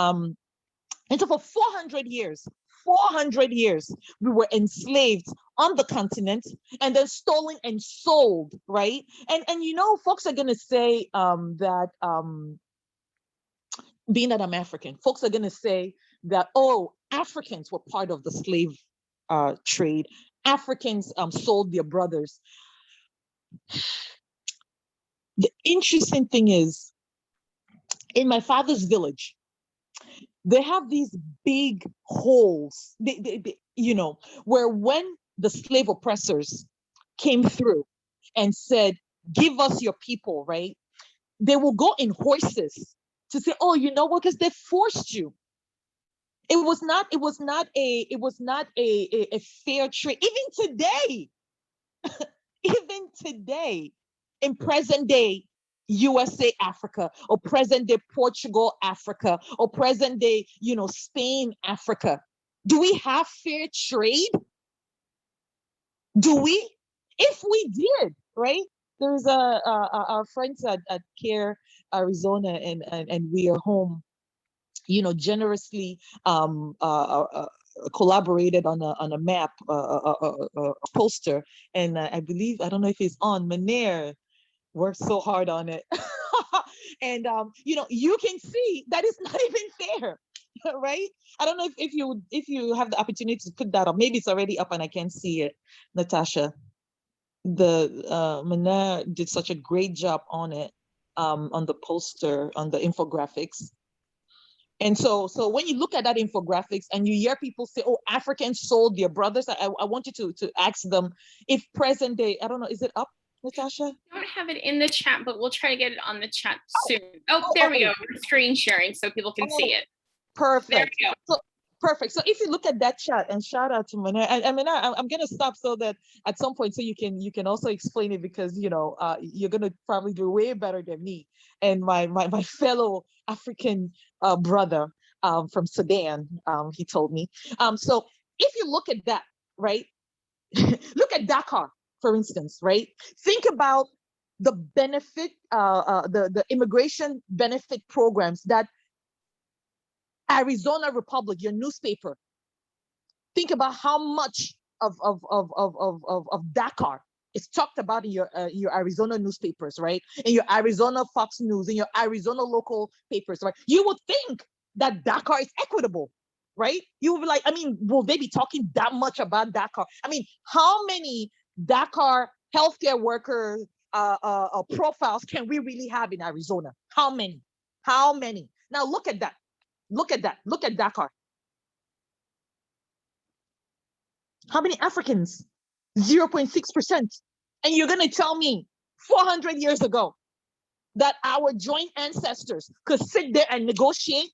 so for 400 years, we were enslaved on the continent and then stolen and sold, right? And folks are gonna say that being that I'm African, folks are gonna say that, oh, Africans were part of the slave trade. Africans sold their brothers. The interesting thing is, in my father's village, they have these big holes, where when the slave oppressors came through and said, give us your people, right? They will go in horses to say, oh, you know what, because they forced you. It was not a fair trade. Even today, in present day USA Africa, or present day Portugal Africa, or present day Spain Africa, do we have fair trade? Do we? If we did, right? There's our friends at CARE Arizona, and we are home, generously collaborated on a map, a poster, and I believe, I don't know if it's on, Manere worked so hard on it. And you can see that it's not even fair. Right? I don't know if you have the opportunity to put that up. Maybe it's already up and I can't see it, Natasha. The Manere did such a great job on it, on the poster, on the infographics. And so when you look at that infographics and you hear people say, oh, Africans sold their brothers, I want you to ask them if present day, I don't know, is it up, Natasha? I don't have it in the chat, but we'll try to get it on the chat soon. Oh, there we go. We're screen sharing so people can see it. Perfect. There we go. So, perfect. So if you look at that chat, and shout out to Manere, I'm gonna stop so that at some point, so you can also explain it, because you're gonna probably do way better than me and my fellow African brother from Sudan. He told me. So if you look at that, right? Look at Dakar, for instance, right? Think about the benefit, the immigration benefit programs that Arizona Republic, your newspaper, think about how much of Dakar is talked about in your Arizona newspapers, right? In your Arizona Fox News, in your Arizona local papers, right? You would think that Dakar is equitable, right? You would be like, will they be talking that much about Dakar? How many Dakar healthcare worker profiles can we really have in Arizona? How many? Now look at that. Look at Dakar. How many Africans? 0.6%. And you're going to tell me 400 years ago that our joint ancestors could sit there and negotiate?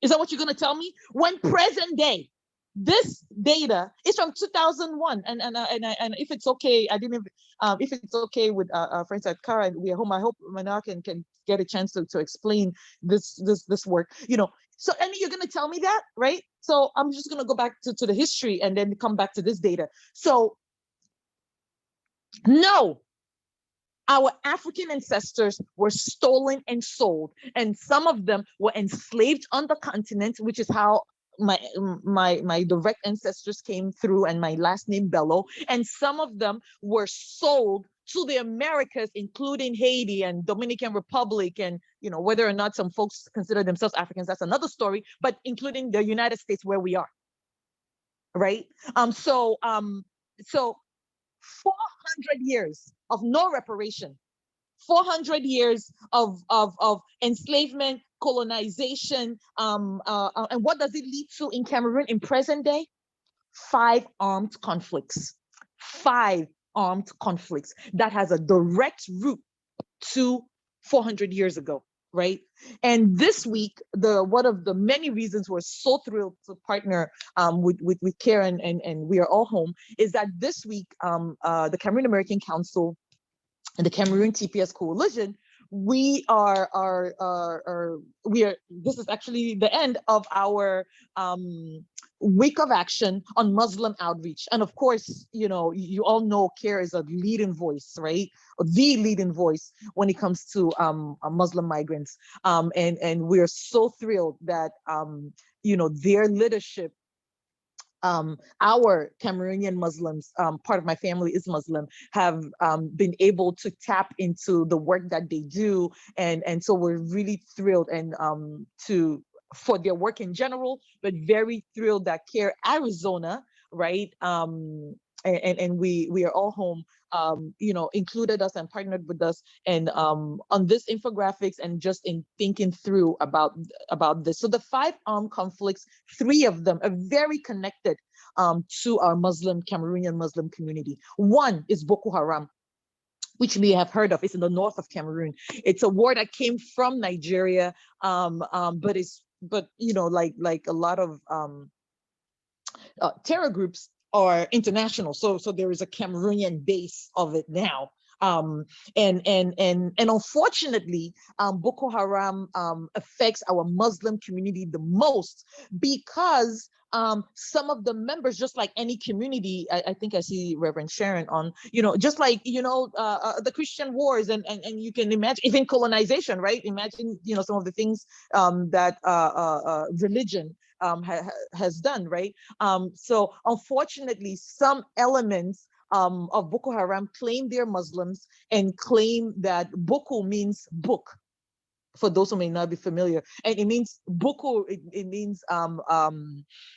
Is that what you're going to tell me? When present day, this data is from 2001, and if it's okay, if it's okay with our friends at CARA, and we are home, I hope Manere can get a chance to explain this work. So and you're gonna tell me that, right? So I'm just gonna go back to the history and then come back to this data. So no, our African ancestors were stolen and sold, and some of them were enslaved on the continent, which is how my direct ancestors came through, and my last name Bello, and some of them were sold to the Americas, including Haiti and Dominican Republic, and whether or not some folks consider themselves Africans, that's another story, but including the United States where we are, right? So 400 years of no reparation, 400 years of enslavement, colonization, and what does it lead to in Cameroon in present day? 5 armed conflicts. 5 armed conflicts that has a direct root to 400 years ago, right? And this week, one of the many reasons we're so thrilled to partner with Karen and We Are All Home is that this week, the Cameroon American Council and the Cameroon TPS Coalition, this is actually the end of our week of action on Muslim outreach. And of course, you all know CARE is a leading voice, right? The leading voice when it comes to Muslim migrants. And we're so thrilled that, their leadership, our Cameroonian Muslims, part of my family is Muslim, have been able to tap into the work that they do. And so we're really thrilled and for their work in general, but very thrilled that CARE Arizona, right? And we are all home, included us and partnered with us and on this infographics and just in thinking through about this. So the 5 armed conflicts, 3 of them are very connected to our Cameroonian Muslim community. One is Boko Haram, which we have heard of. It's in the north of Cameroon. It's a war that came from Nigeria, but like a lot of terror groups are international. So there is a Cameroonian base of it now. And unfortunately, Boko Haram affects our Muslim community the most because some of the members, just like any community, I think I see Reverend Sharon on, just like, the Christian wars and you can imagine even colonization, right? Imagine, some of the things that religion has done, right? So unfortunately, some elements of Boko Haram claim they're Muslims and claim that Boko means book. For those who may not be familiar, and it means Boko. It means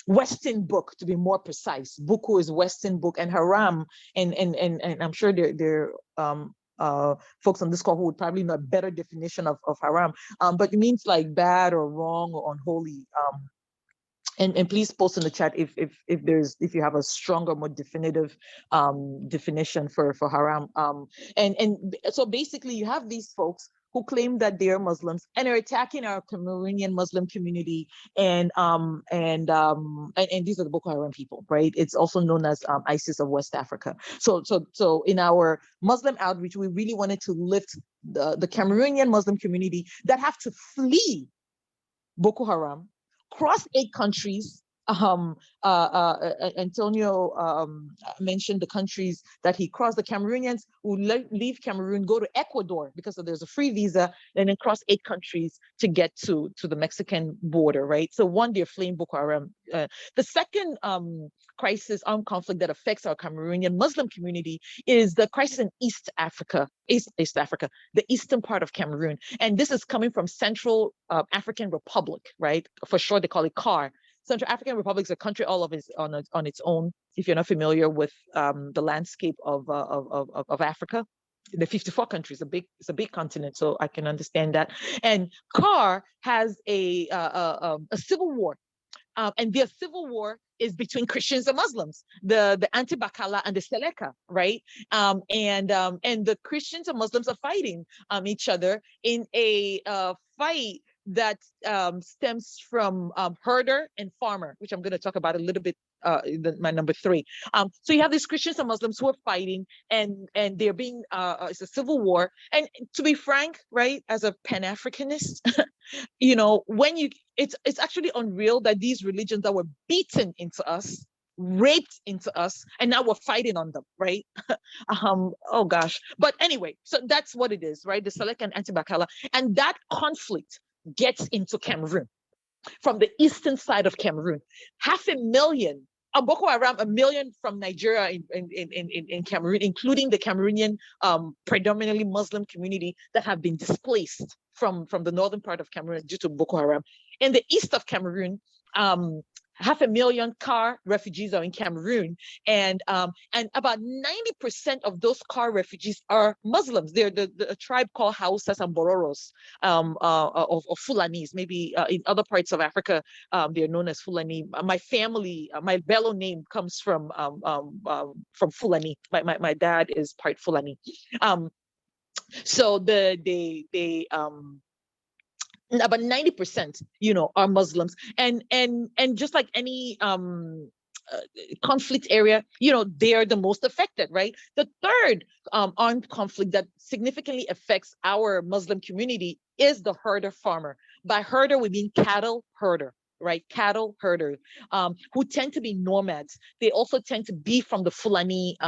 Western book, to be more precise. Boko is Western book, and Haram, and I'm sure there folks on this call who would probably know a better definition of Haram, but it means like bad or wrong or unholy. And please post in the chat if you have a stronger, more definitive definition for Haram. And so basically you have these folks who claim that they are Muslims and are attacking our Cameroonian Muslim community, and these are the Boko Haram people, right? It's also known as ISIS of West Africa. So in our Muslim outreach, we really wanted to lift the Cameroonian Muslim community that have to flee Boko Haram, cross 8 countries. Antonio mentioned the countries that he crossed. The Cameroonians who leave Cameroon, go to Ecuador because there's a free visa, and then cross 8 countries to get to the Mexican border, right? So one, they're fleeing Boko Haram. The second crisis, armed conflict that affects our Cameroonian Muslim community is the crisis in East Africa, the eastern part of Cameroon. And this is coming from Central African Republic, right? For sure, they call it CAR. Central African Republic is a country all of it on its own. If you're not familiar with the landscape of Africa, the 54 countries, it's a big continent, so I can understand that. And CAR has a civil war, and their civil war is between Christians and Muslims, the Anti-Bakala and the Seleka, right? And the Christians and Muslims are fighting each other in a fight that stems from herder and farmer, which I'm going to talk about a little bit, my number 3. So you have these Christians and Muslims who are fighting, and they're being, it's a civil war. And to be frank, right, as a Pan-Africanist, it's actually unreal that these religions that were beaten into us, raped into us, and now we're fighting on them, right? Oh gosh. But anyway, so that's what it is, right? The Seleka and Anti-Bakala, and that conflict gets into Cameroon. from the eastern side of Cameroon. 500,000 Boko Haram, 1 million from Nigeria in Cameroon, including the Cameroonian predominantly Muslim community that have been displaced from the northern part of Cameroon due to Boko Haram. In the east of Cameroon, 500,000 Kar refugees are in Cameroon, and about 90% of those Kar refugees are Muslims. They're a tribe called Hausas and Bororos, of Fulanis. Maybe in other parts of Africa, they're known as Fulani. My family, my Bello name comes from Fulani. My dad is part Fulani. So about 90%, are Muslims, and just like any conflict area, they are the most affected, right? The third armed conflict that significantly affects our Muslim community is the herder farmer. By herder, we mean cattle herder, right? Cattle herders, who tend to be nomads. They also tend to be from the Fulani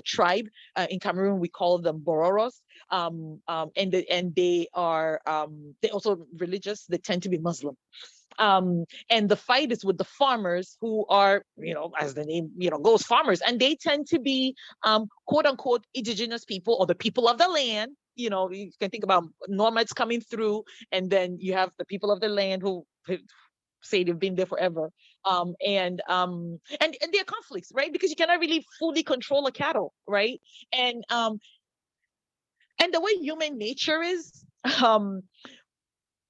tribe. In Cameroon, we call them Bororos. And they are they also religious. They tend to be Muslim. And the fight is with the farmers who are, as the name, goes, farmers, and they tend to be quote unquote indigenous people, or the people of the land. You can think about nomads coming through, and then you have the people of the land who say they've been there forever. And there are conflicts, right? Because you cannot really fully control a cattle, right? And the way human nature is,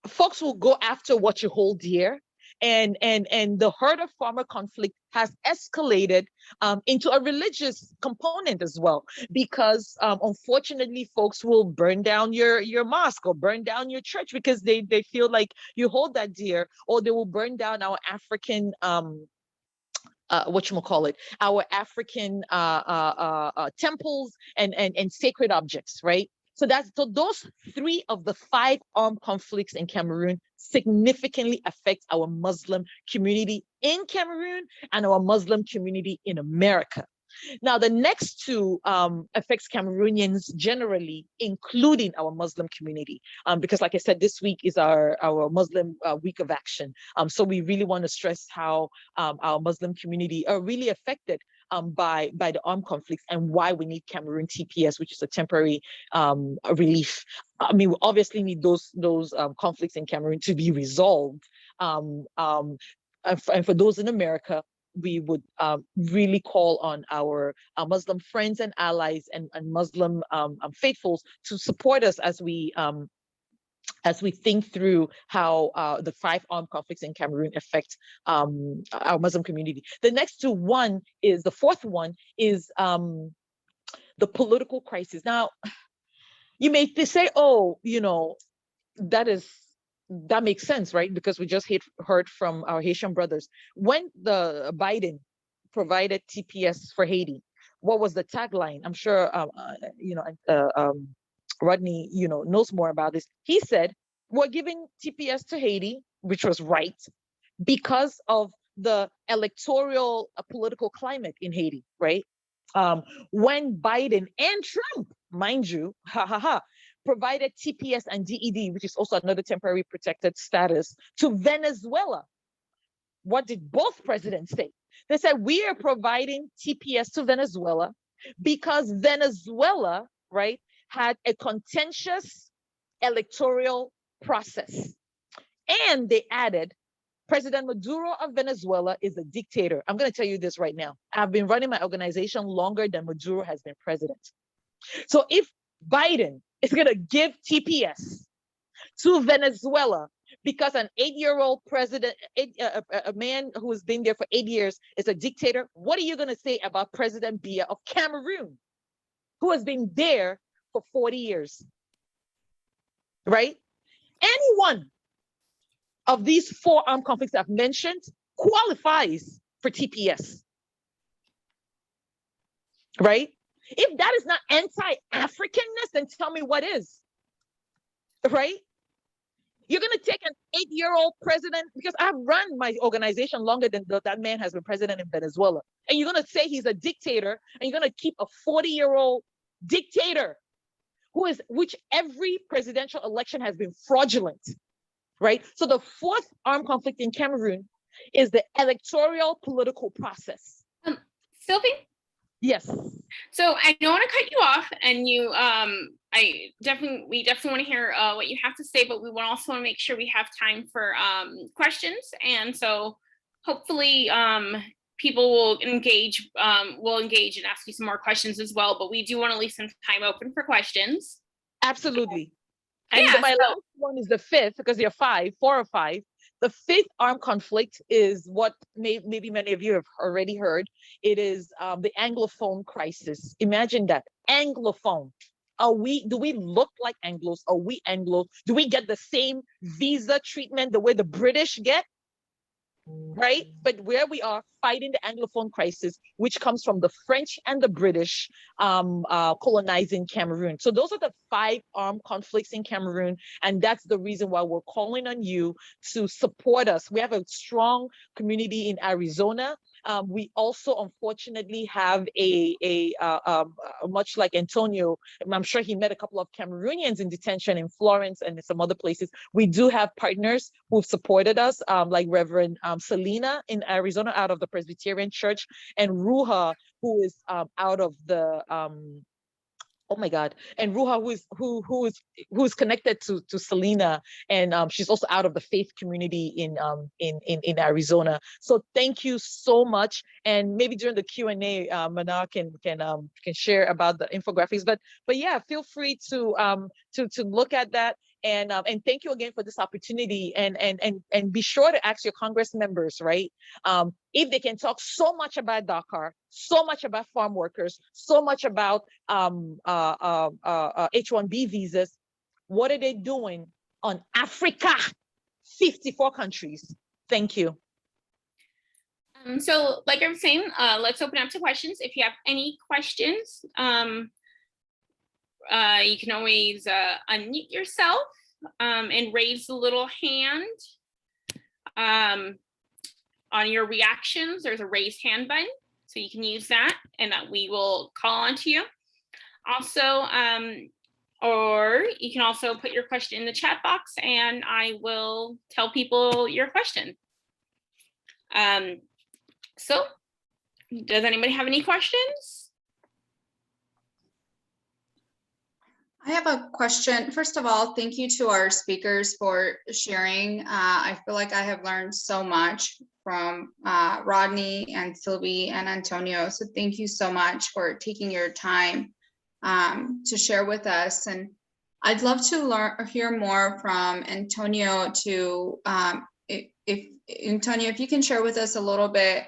folks will go after what you hold dear. And the herder farmer conflict has escalated into a religious component as well, because unfortunately folks will burn down your mosque or burn down your church because they feel like you hold that dear, or they will burn down our African our African temples and sacred objects, right? So those 3 of the 5 armed conflicts in Cameroon significantly affect our Muslim community in Cameroon and our Muslim community in America. Now, the next 2 affects Cameroonians generally, including our Muslim community, because, like I said, this week is our Muslim week of action. So we really want to stress how our Muslim community are really affected by the armed conflicts, and why we need Cameroon TPS, which is a temporary relief. I mean, we obviously need those conflicts in Cameroon to be resolved. And for those in America, we would really call on our Muslim friends and allies and Muslim faithfuls to support us as we think through how the 5 armed conflicts in Cameroon affect our Muslim community. The next 2, the fourth one is the political crisis. Now, you may say, oh, that makes sense, right? Because we just heard from our Haitian brothers. When the Biden provided TPS for Haiti, what was the tagline? I'm sure Rodney, knows more about this. He said, we're giving TPS to Haiti, which was right, because of the electoral political climate in Haiti, right? When Biden and Trump, mind you, provided TPS and DED, which is also another temporary protected status, to Venezuela, what did both presidents say? They said, we are providing TPS to Venezuela because Venezuela, right, had a contentious electoral process. And they added, President Maduro of Venezuela is a dictator. I'm going to tell you this right now. I've been running my organization longer than Maduro has been president. So if Biden is going to give TPS to Venezuela because an 8-year-old president, a man who has been there for 8 years, is a dictator, what are you going to say about President Biya of Cameroon, who has been there for 40 years, right? Any one of these 4 armed conflicts I've mentioned qualifies for TPS, right? If that is not anti-Africanness, then tell me what is, right? You're going to take an 8-year-old president, because I've run my organization longer than that man has been president in Venezuela, and you're going to say he's a dictator, and you're going to keep a 40-year-old dictator which every presidential election has been fraudulent. right? So the fourth armed conflict in Cameroon is the electoral political process. Sylvie, Yes. so I don't want to cut you off, and we definitely want to hear what you have to say, but we also want to make sure we have time for questions, and so hopefully people will engage and ask you some more questions as well. But we do want to leave some time open for questions. Absolutely. And Yeah, my last one is the fifth, because there are four or five. The fifth armed conflict is what maybe many of you have already heard. It is the Anglophone crisis. Imagine that, Anglophone. Do we look like Anglos? Are we Anglo? Do we get the same visa treatment the way the British get? Right? But where we are fighting the Anglophone crisis, which comes from the French and the British colonizing Cameroon. So those are the 5 armed conflicts in Cameroon. And that's the reason why we're calling on you to support us. We have a strong community in Arizona. We also unfortunately have much like Antonio, I'm sure he met a couple of Cameroonians in detention in Florence and some other places. We do have partners who've supported us, like Reverend Selena in Arizona out of the Presbyterian Church, and Ruha, who is out of the oh my God, and Ruha, who is connected to Selena, and she's also out of the faith community in Arizona. So thank you so much. And maybe during the Q&A, Mana can share about the infographics. But yeah, feel free to look at that. And thank you again for this opportunity. And be sure to ask your Congress members, right? If they can talk so much about Dakar, so much about farm workers, so much about H-1B visas, what are they doing on Africa? 54 countries. Thank you. So like I was saying, let's open up to questions. If you have any questions, you can always unmute yourself and raise the little hand. On your reactions, there's a raised hand button, so you can use that, and we will call on to you. Also, or you can also put your question in the chat box, and I will tell people your question. So, does anybody have any questions? I have a question. First of all, thank you to our speakers for sharing. I feel like I have learned so much from Rodney and Sylvie and Antonio. So thank you so much for taking your time to share with us. And I'd love to hear more from Antonio Antonio, if you can share with us a little bit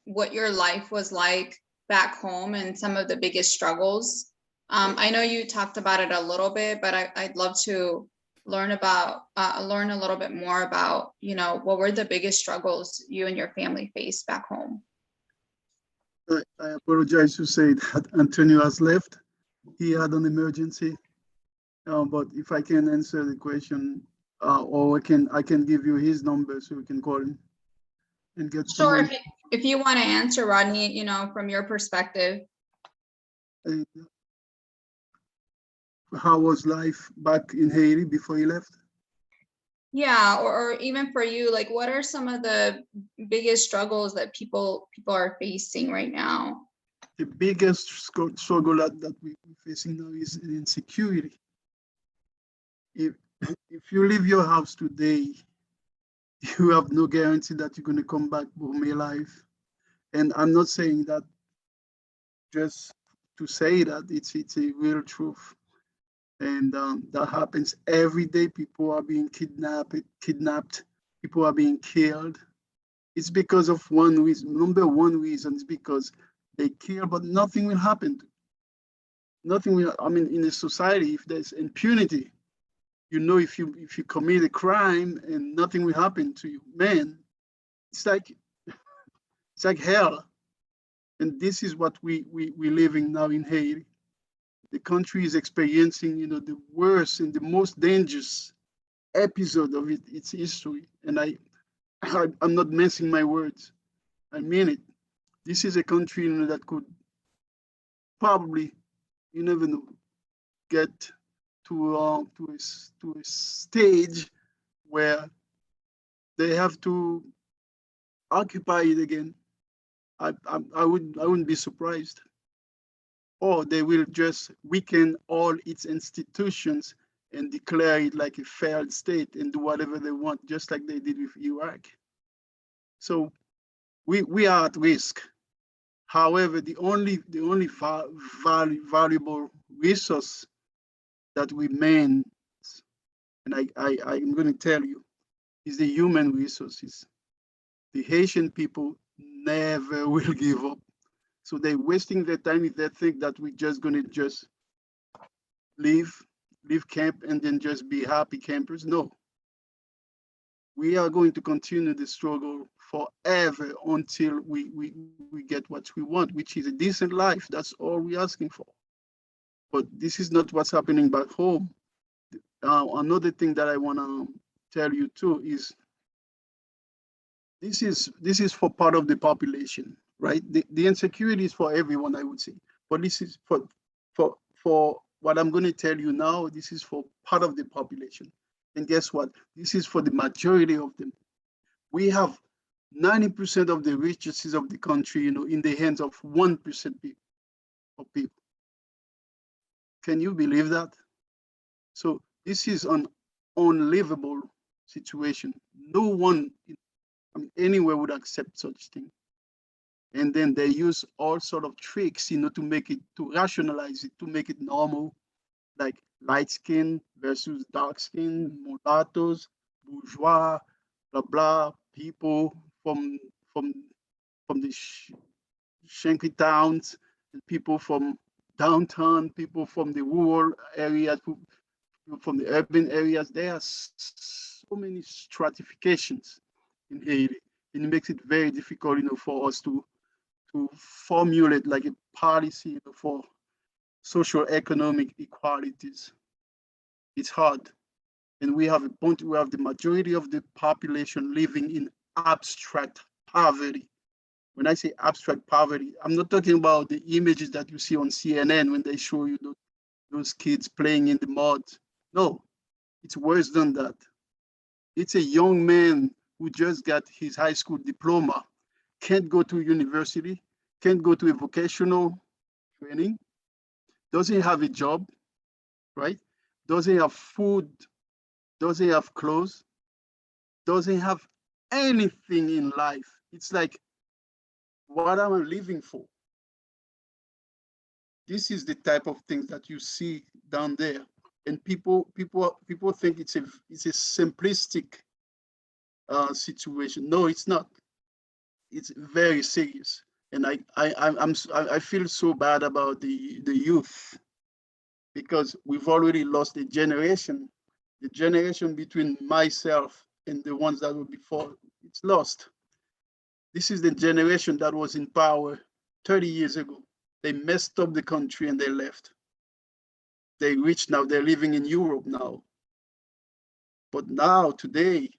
what your life was like back home and some of the biggest struggles. I know you talked about it a little bit, but I'd love to learn a little bit more about, what were the biggest struggles you and your family faced back home? I apologize to say that Antonio has left. He had an emergency, but if I can answer the question, or I can give you his number so you can call him and get. Sure, if you want to answer, Rodney, from your perspective. How was life back in Haiti before you left? Yeah, or even for you, like, what are some of the biggest struggles that people are facing right now? The biggest struggle that we're facing now is insecurity. If you leave your house today, you have no guarantee that you're going to come back home alive. And I'm not saying that just to say that, it's a real truth. And that happens every day. People are being kidnapped. People are being killed. It's because of one reason. Number one reason is because they kill, but nothing will happen. Nothing will. I mean, in a society, if there's impunity, if you commit a crime and nothing will happen to you, man, it's like hell. And this is what we're living now in Haiti. The country is experiencing, the worst and the most dangerous episode of its history. And I'm not messing my words. I mean it. This is a country, that could probably, you never know, get to a stage where they have to occupy it again. I wouldn't be surprised. Or they will just weaken all its institutions and declare it like a failed state and do whatever they want, just like they did with Iraq. So we are at risk. However, the only valuable resource that remains, and I'm going to tell you, is the human resources. The Haitian people never will give up. So they're wasting their time if they think that we're just going to just leave camp and then just be happy campers. No. We are going to continue the struggle forever until we get what we want, which is a decent life. That's all we're asking for. But this is not what's happening back home. Another thing that I want to tell you too is this is for part of the population, right? The insecurity is for everyone, I would say. But this is for what I'm going to tell you now, this is for part of the population. And guess what? This is for the majority of them. We have 90% of the riches of the country, in the hands of 1% of people. Can you believe that? So this is an unlivable situation. No one anywhere would accept such thing. And then they use all sort of tricks, to rationalize it, to make it normal, like light skin versus dark skin, mulattoes, bourgeois, blah blah, people from the shanty towns, people from downtown, people from the rural areas, from the urban areas. There are so many stratifications in Haiti, and it makes it very difficult, for us to formulate like a policy for social economic equalities. It's hard. And we have the majority of the population living in abstract poverty. When I say abstract poverty, I'm not talking about the images that you see on CNN when they show you those kids playing in the mud. No, it's worse than that. It's a young man who just got his high school diploma, can't go to university, can't go to a vocational training, doesn't have a job, right? Doesn't have food, doesn't have clothes, doesn't have anything in life. It's like, what am I living for? This is the type of things that you see down there. And people think it's a simplistic situation. No, it's not. It's very serious. And I feel so bad about the youth, because we've already lost a generation. The generation between myself and the ones that were before, it's lost. This is the generation that was in power 30 years ago. They messed up the country and they left. They're rich now, they're living in Europe now. But now, today,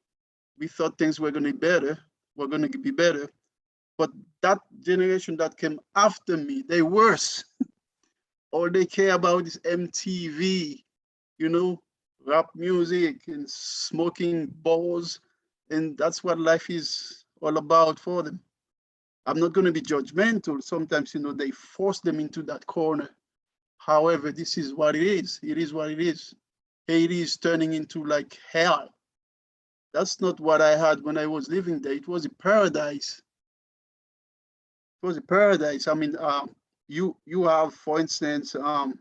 we thought things were going to be better. But that generation that came after me, they're worse. All they care about is MTV, rap music and smoking balls. And that's what life is all about for them. I'm not going to be judgmental. Sometimes, they force them into that corner. However, this is what it is. It is what it is. Haiti is turning into like hell. That's not what I had when I was living there. It was a paradise. It was a paradise. I mean, you have, for instance, not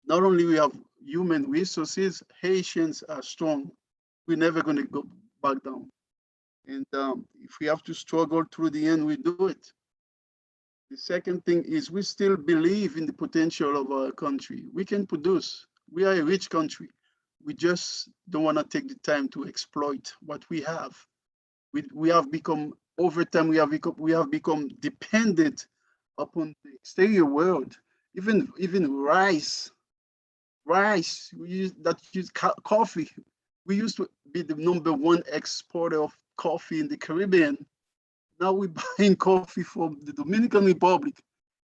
only we have human resources, Haitians are strong. We're never going to go back down. And if we have to struggle through the end, we do it. The second thing is we still believe in the potential of our country. We can produce. We are a rich country. We just don't want to take the time to exploit what we have. We have become, over time, we have become dependent upon the exterior world. Even rice, coffee. We used to be the #1 exporter of coffee in the Caribbean. Now we're buying coffee from the Dominican Republic.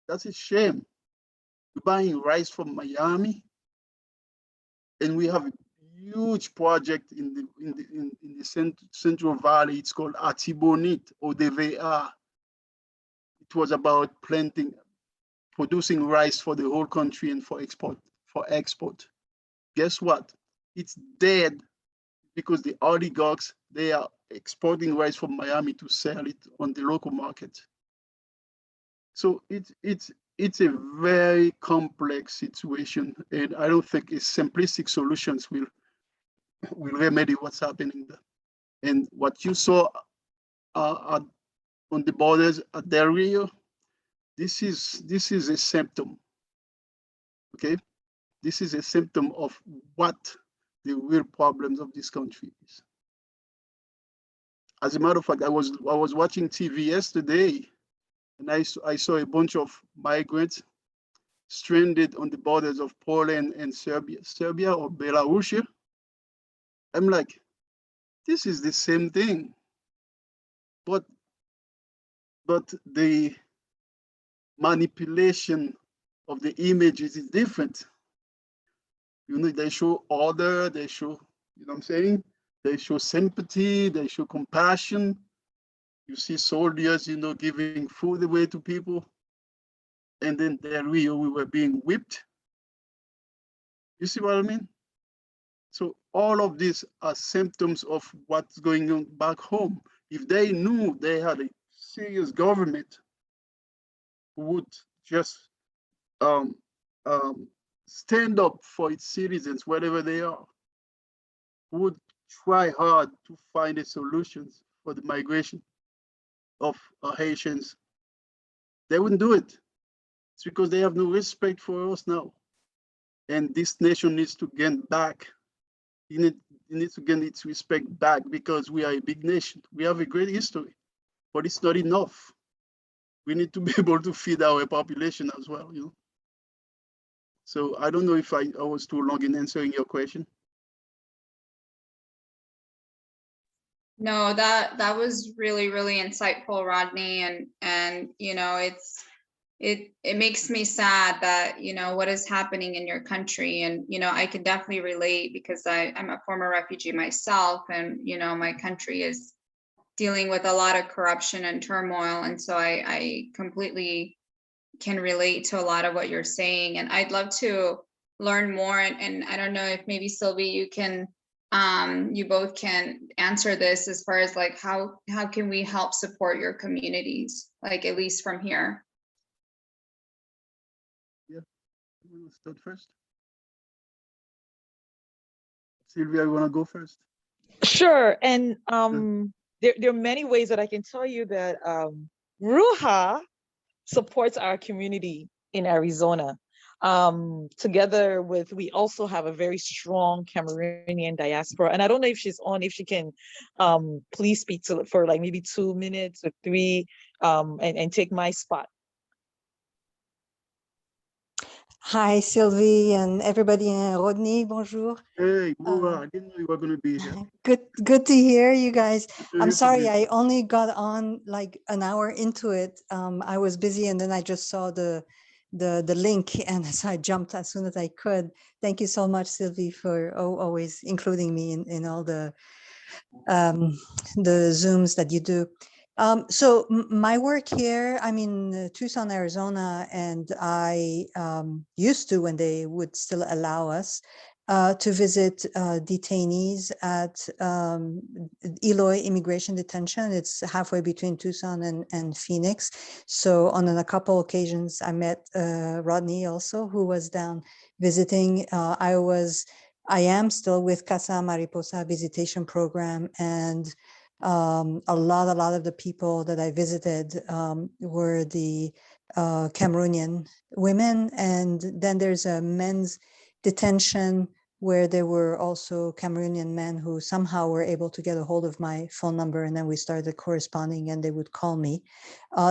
That's a shame. We're buying rice from Miami, and we have a huge project in the Central Valley. It's called Atibonite, ODVA. It was about producing rice for the whole country and for export. Guess what? It's dead because the oligarchs, they are exporting rice from Miami to sell it on the local market. So it's a very complex situation, and I don't think a simplistic solutions will remedy what's happening there. And what you saw on the borders at Del Rio, this is a symptom. Okay, this is a symptom of what the real problems of this country is. As a matter of fact, I was watching TV yesterday, and I saw a bunch of migrants stranded on the borders of Poland and Serbia or Belarus. I'm like, this is the same thing, but the manipulation of the images is different. You know, they show order, they show, you know what I'm saying? They show sympathy, they show compassion. You see soldiers, you know, giving food away to people. And then Del Rio, we were being whipped. You see what I mean? So all of these are symptoms of what's going on back home. If they knew they had a serious government who would just stand up for its citizens, wherever they are, who would try hard to find a solutions for the migration of Haitians, they wouldn't do it. It's because they have no respect for us now. And this nation needs to gain back. It needs to gain its respect back because we are a big nation. We have a great history, but it's not enough. We need to be able to feed our population as well, you know. So I don't know if I was too long in answering your question. No, that was really, really insightful, Rodney. And you know, it makes me sad that, you know, what is happening in your country. And, you know, I can definitely relate because I'm a former refugee myself, and, you know, my country is dealing with a lot of corruption and turmoil. And so I completely can relate to a lot of what you're saying. And I'd love to learn more. And I don't know if maybe Sylvie, you can, you both can answer this as far as like, how can we help support your communities, like at least from here? Yeah, you want to start first? Sylvia, you want to go first? Sure. And there are many ways that I can tell you that Ruha supports our community in Arizona. Together with, we also have a very strong Cameroonian diaspora. And I don't know if she's on, if she can please speak to for like maybe 2 minutes or 3 and take my spot. Hi, Sylvie and everybody, and Rodney, bonjour. Hey, Ruha, I didn't know you were going to be here. Good to hear you guys. I'm Good to sorry, be I only got on like an hour into it. I was busy, and then I just saw the link, and so I jumped as soon as I could. Thank you so much, Sylvie, for always including me in all the Zooms that you do. So my work here, I'm in Tucson, Arizona, and I used to, when they would still allow us, to visit detainees at Eloy Immigration Detention. It's halfway between Tucson and Phoenix. So on a couple occasions, I met Rodney also, who was down visiting. I am still with Casa Mariposa Visitation Program, and a lot of the people that I visited were the Cameroonian women. And then there's a men's detention where there were also Cameroonian men who somehow were able to get a hold of my phone number, and then we started corresponding, and they would call me.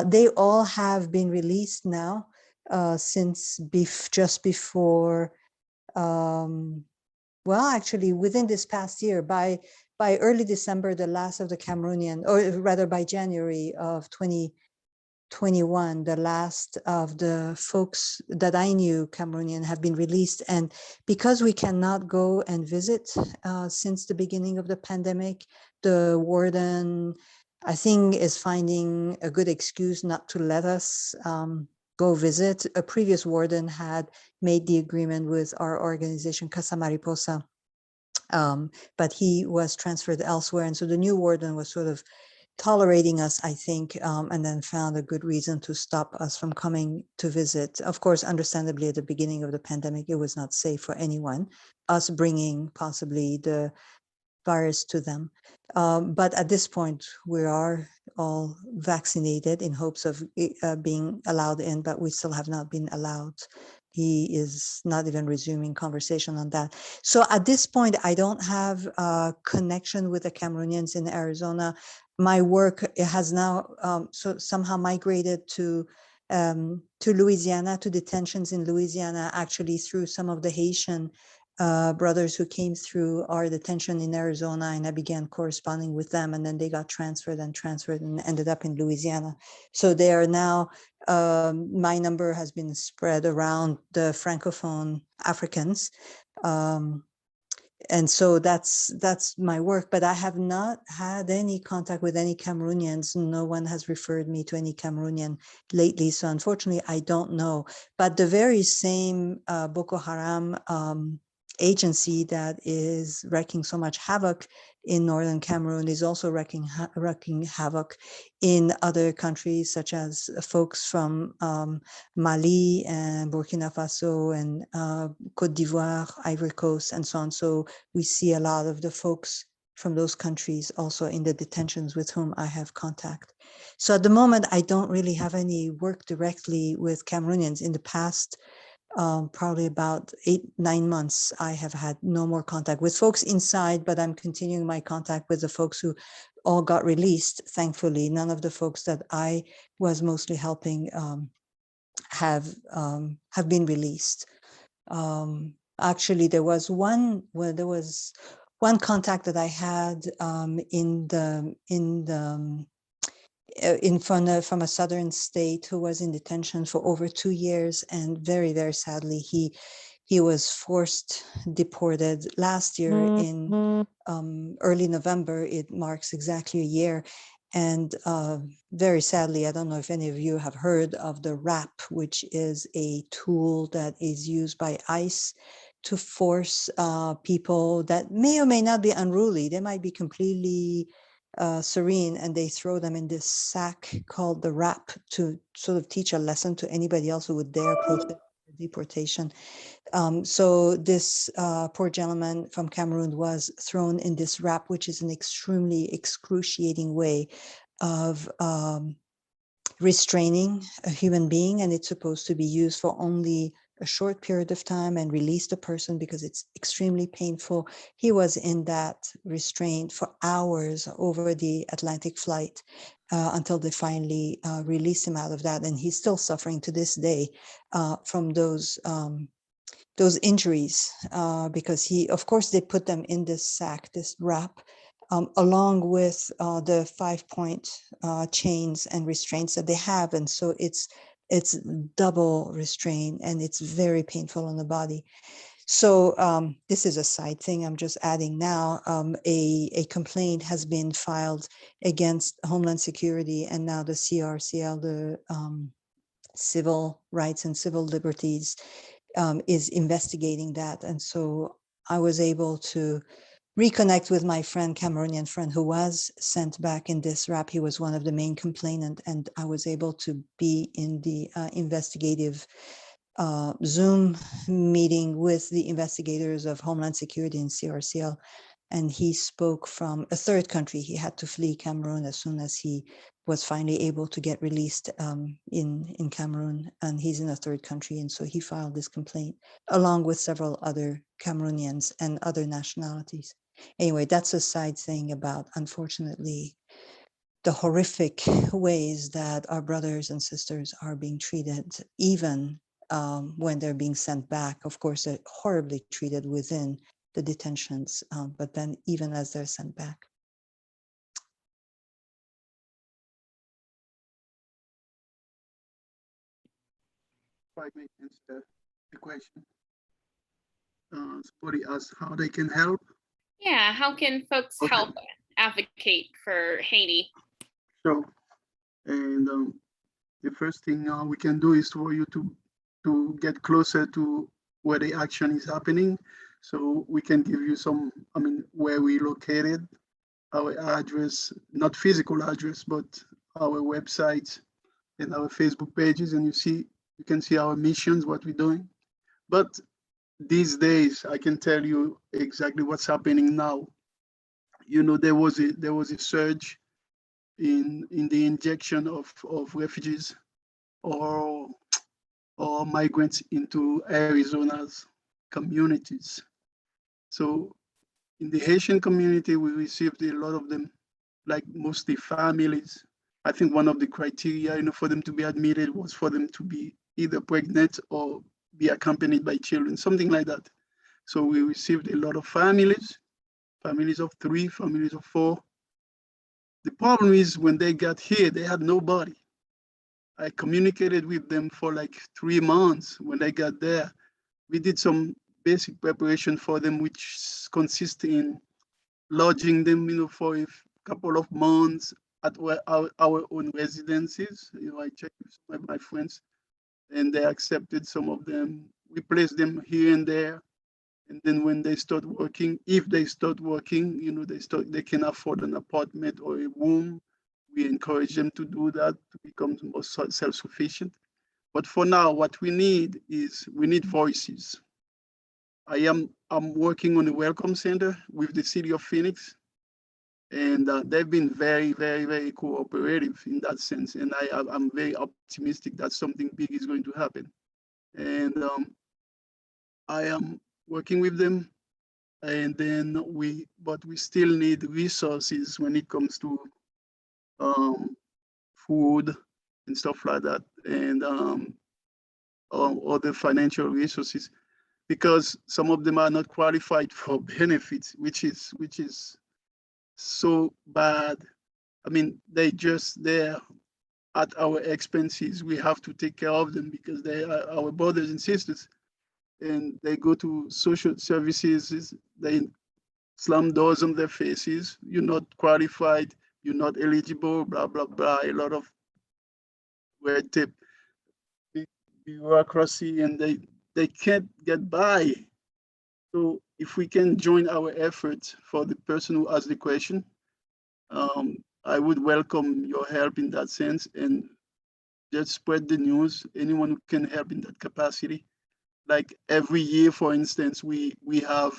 They all have been released now since just before, well, actually within this past year, by early December, the last of the Cameroonian, or rather by January of 21, the last of the folks that I knew, Cameroonian, have been released. And because we cannot go and visit since the beginning of the pandemic, the warden, I think, is finding a good excuse not to let us go visit. A previous warden had made the agreement with our organization, Casa Mariposa, but he was transferred elsewhere. And so the new warden was sort of tolerating us, I think, and then found a good reason to stop us from coming to visit. Of course, understandably, at the beginning of the pandemic, it was not safe for anyone, us bringing possibly the virus to them. But at this point, we are all vaccinated in hopes of being allowed in, but we still have not been allowed. He is not even resuming conversation on that. So at this point, I don't have a connection with the Cameroonians in Arizona. My work has now so somehow migrated to Louisiana, to detentions in Louisiana, actually through some of the Haitian brothers who came through our detention in Arizona, and I began corresponding with them, and then they got transferred and ended up in Louisiana. So they are now, my number has been spread around the Francophone Africans. And so that's my work, but I have not had any contact with any Cameroonians. No one has referred me to any Cameroonian lately. So unfortunately, I don't know. But the very same Boko Haram agency that is wreaking so much havoc in northern Cameroon is also wreaking havoc in other countries, such as folks from Mali and Burkina Faso and Côte d'Ivoire, Ivory Coast, and so on. So we see a lot of the folks from those countries also in the detentions with whom I have contact. So at the moment, I don't really have any work directly with Cameroonians. In the past, probably about 8-9 months, I have had no more contact with folks inside, but I'm continuing my contact with the folks who all got released. Thankfully, none of the folks that I was mostly helping have been released. Actually, there was one contact that I had from a southern state who was in detention for over 2 years, and very, very sadly, he was forced deported last year in early November. It marks exactly a year. And very sadly, I don't know if any of you have heard of the RAP, which is a tool that is used by ICE to force people that may or may not be unruly. They might be completely serene, and they throw them in this sack called the RAP to sort of teach a lesson to anybody else who would dare protest deportation. So this poor gentleman from Cameroon was thrown in this RAP, which is an extremely excruciating way of restraining a human being, and it's supposed to be used for only a short period of time and release the person because it's extremely painful. He was in that restraint for hours over the Atlantic flight until they finally released him out of that, and he's still suffering to this day from those injuries because of course, they put them in this sack, this wrap, along with the 5-point chains and restraints that they have. And so it's double restraint, and it's very painful on the body. So this is a side thing I'm just adding now. A complaint has been filed against Homeland Security and now the CRCL, the Civil Rights and Civil Liberties, is investigating that. And so I was able to reconnect with my Cameroonian friend who was sent back in this RAP. He was one of the main complainants, and I was able to be in the investigative Zoom meeting with the investigators of Homeland Security and CRCL. And he spoke from a third country. He had to flee Cameroon as soon as he was finally able to get released in Cameroon, and he's in a third country. And so he filed this complaint along with several other Cameroonians and other nationalities. Anyway, that's a side thing about, unfortunately, the horrific ways that our brothers and sisters are being treated, even when they're being sent back. Of course, they're horribly treated within the detentions, but then even as they're sent back. I may answer the question. Somebody asked how they can help. Yeah, how can folks Okay. help advocate for Haiti? So, and the first thing we can do is for you to get closer to where the action is happening. So we can give you some, where we located, our address, not physical address, but our website and our Facebook pages, and you can see our missions, what we're doing. But these days, I can tell you exactly what's happening now. There was a surge in the injection of refugees or migrants into Arizona's communities. So in the Haitian community, we received a lot of them, like mostly families. I think one of the criteria, for them to be admitted was for them to be either pregnant or be accompanied by children, something like that. So we received a lot of families of 3, families of 4. The problem is when they got here, they had nobody. I communicated with them for like 3 months. When they got there, we did some basic preparation for them, which consists in lodging them, for a couple of months at our own residences. I checked with some of my friends, and they accepted some of them. We placed them here and there, and then when they start working, if they start working, they can afford an apartment or a room. We encourage them to do that to become more self-sufficient. But for now, what we need voices. I'm working on a welcome center with the city of Phoenix, and they've been very, very, very cooperative in that sense. And I'm very optimistic that something big is going to happen. And I am working with them, and then we still need resources when it comes to food and stuff like that, and other financial resources, because some of them are not qualified for benefits, which is so bad. They just there at our expenses. We have to take care of them because they are our brothers and sisters, and they go to social services. They slam doors on their faces. You're not qualified. You're not eligible. Blah blah blah. A lot of red tape, bureaucracy, and they can't get by. So if we can join our efforts for the person who asked the question, I would welcome your help in that sense, and just spread the news. Anyone who can help in that capacity. Like every year, for instance, we have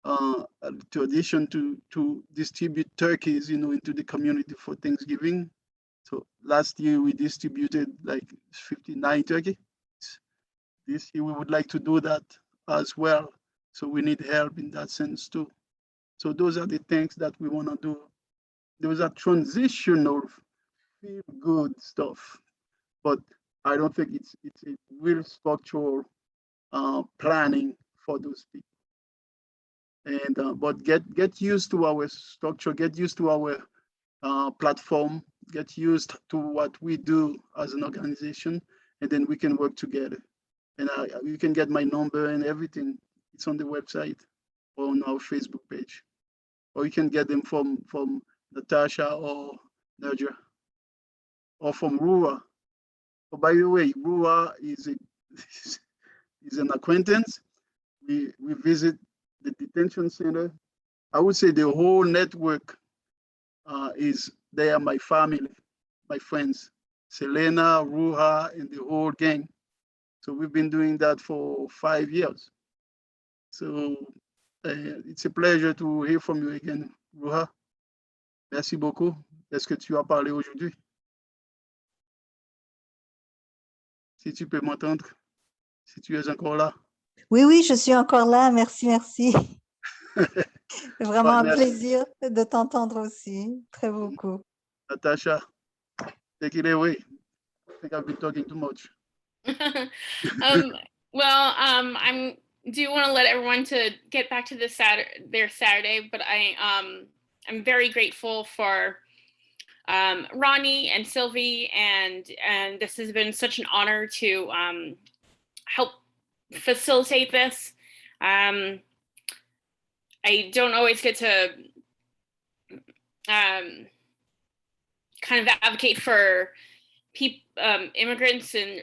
a tradition to distribute turkeys, into the community for Thanksgiving. So last year we distributed like 59 turkeys. This year we would like to do that as well. So we need help in that sense too. So those are the things that we want to do. Those are transitional, feel good stuff, but I don't think it's a real structural planning for those people. And but get used to our structure, get used to our platform, get used to what we do as an organization, and then we can work together. And you can get my number and everything. It's on the website or on our Facebook page, or you can get them from Natasha or Nerja, or from Rua. Oh, by the way, Rua is an acquaintance. We visit the detention center. I would say the whole network they are my family, my friends, Selena, Ruha, and the whole gang. So we've been doing that for 5 years. So it's a pleasure to hear from you again, Ruha. Merci beaucoup. Est-ce que tu as parlé aujourd'hui? Si tu peux m'entendre, si tu es encore là. Oui, je suis encore là. Merci, merci. C'est vraiment un Merci. plaisir de t'entendre aussi. Très beaucoup. Natasha, take it away. I think I've been talking too much. Well, I'm do want to let everyone to get back to their Saturday, but I'm very grateful for Ronnie and Sylvie, and this has been such an honor to help facilitate this. I don't always get to kind of advocate for immigrants and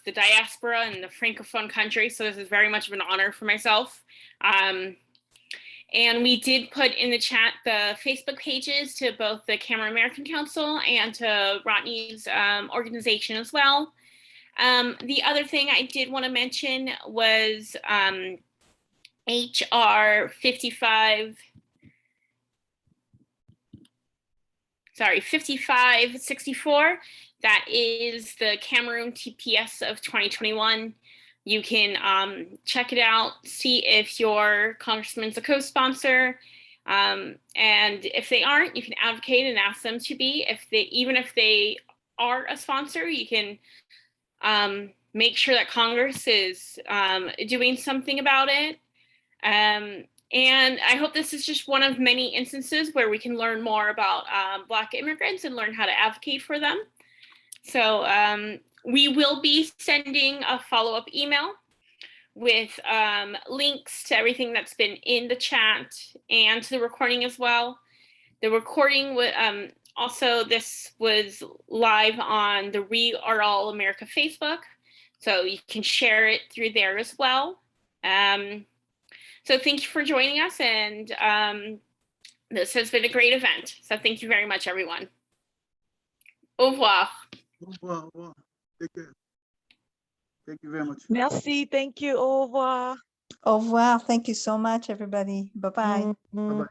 the diaspora and the Francophone countries. So this is very much of an honor for myself. And we did put in the chat the Facebook pages to both the Cameroon American Council and to Rodney's organization as well. The other thing I did want to mention was HR 5564. That is the Cameroon TPS of 2021. You can check it out, see if your congressman's a co-sponsor. And if they aren't, you can advocate and ask them to be. Even if they are a sponsor, you can make sure that Congress is doing something about it. And I hope this is just one of many instances where we can learn more about Black immigrants and learn how to advocate for them. So we will be sending a follow-up email with links to everything that's been in the chat and to the recording as well. The recording also, this was live on the We Are All America Facebook, so you can share it through there as well. So thank you for joining us, and this has been a great event. So thank you very much, everyone. Au revoir. Au revoir, au revoir. Take care. Thank you very much. Merci, thank you, au revoir. Au revoir. Thank you so much, everybody. Bye-bye. Bye-bye.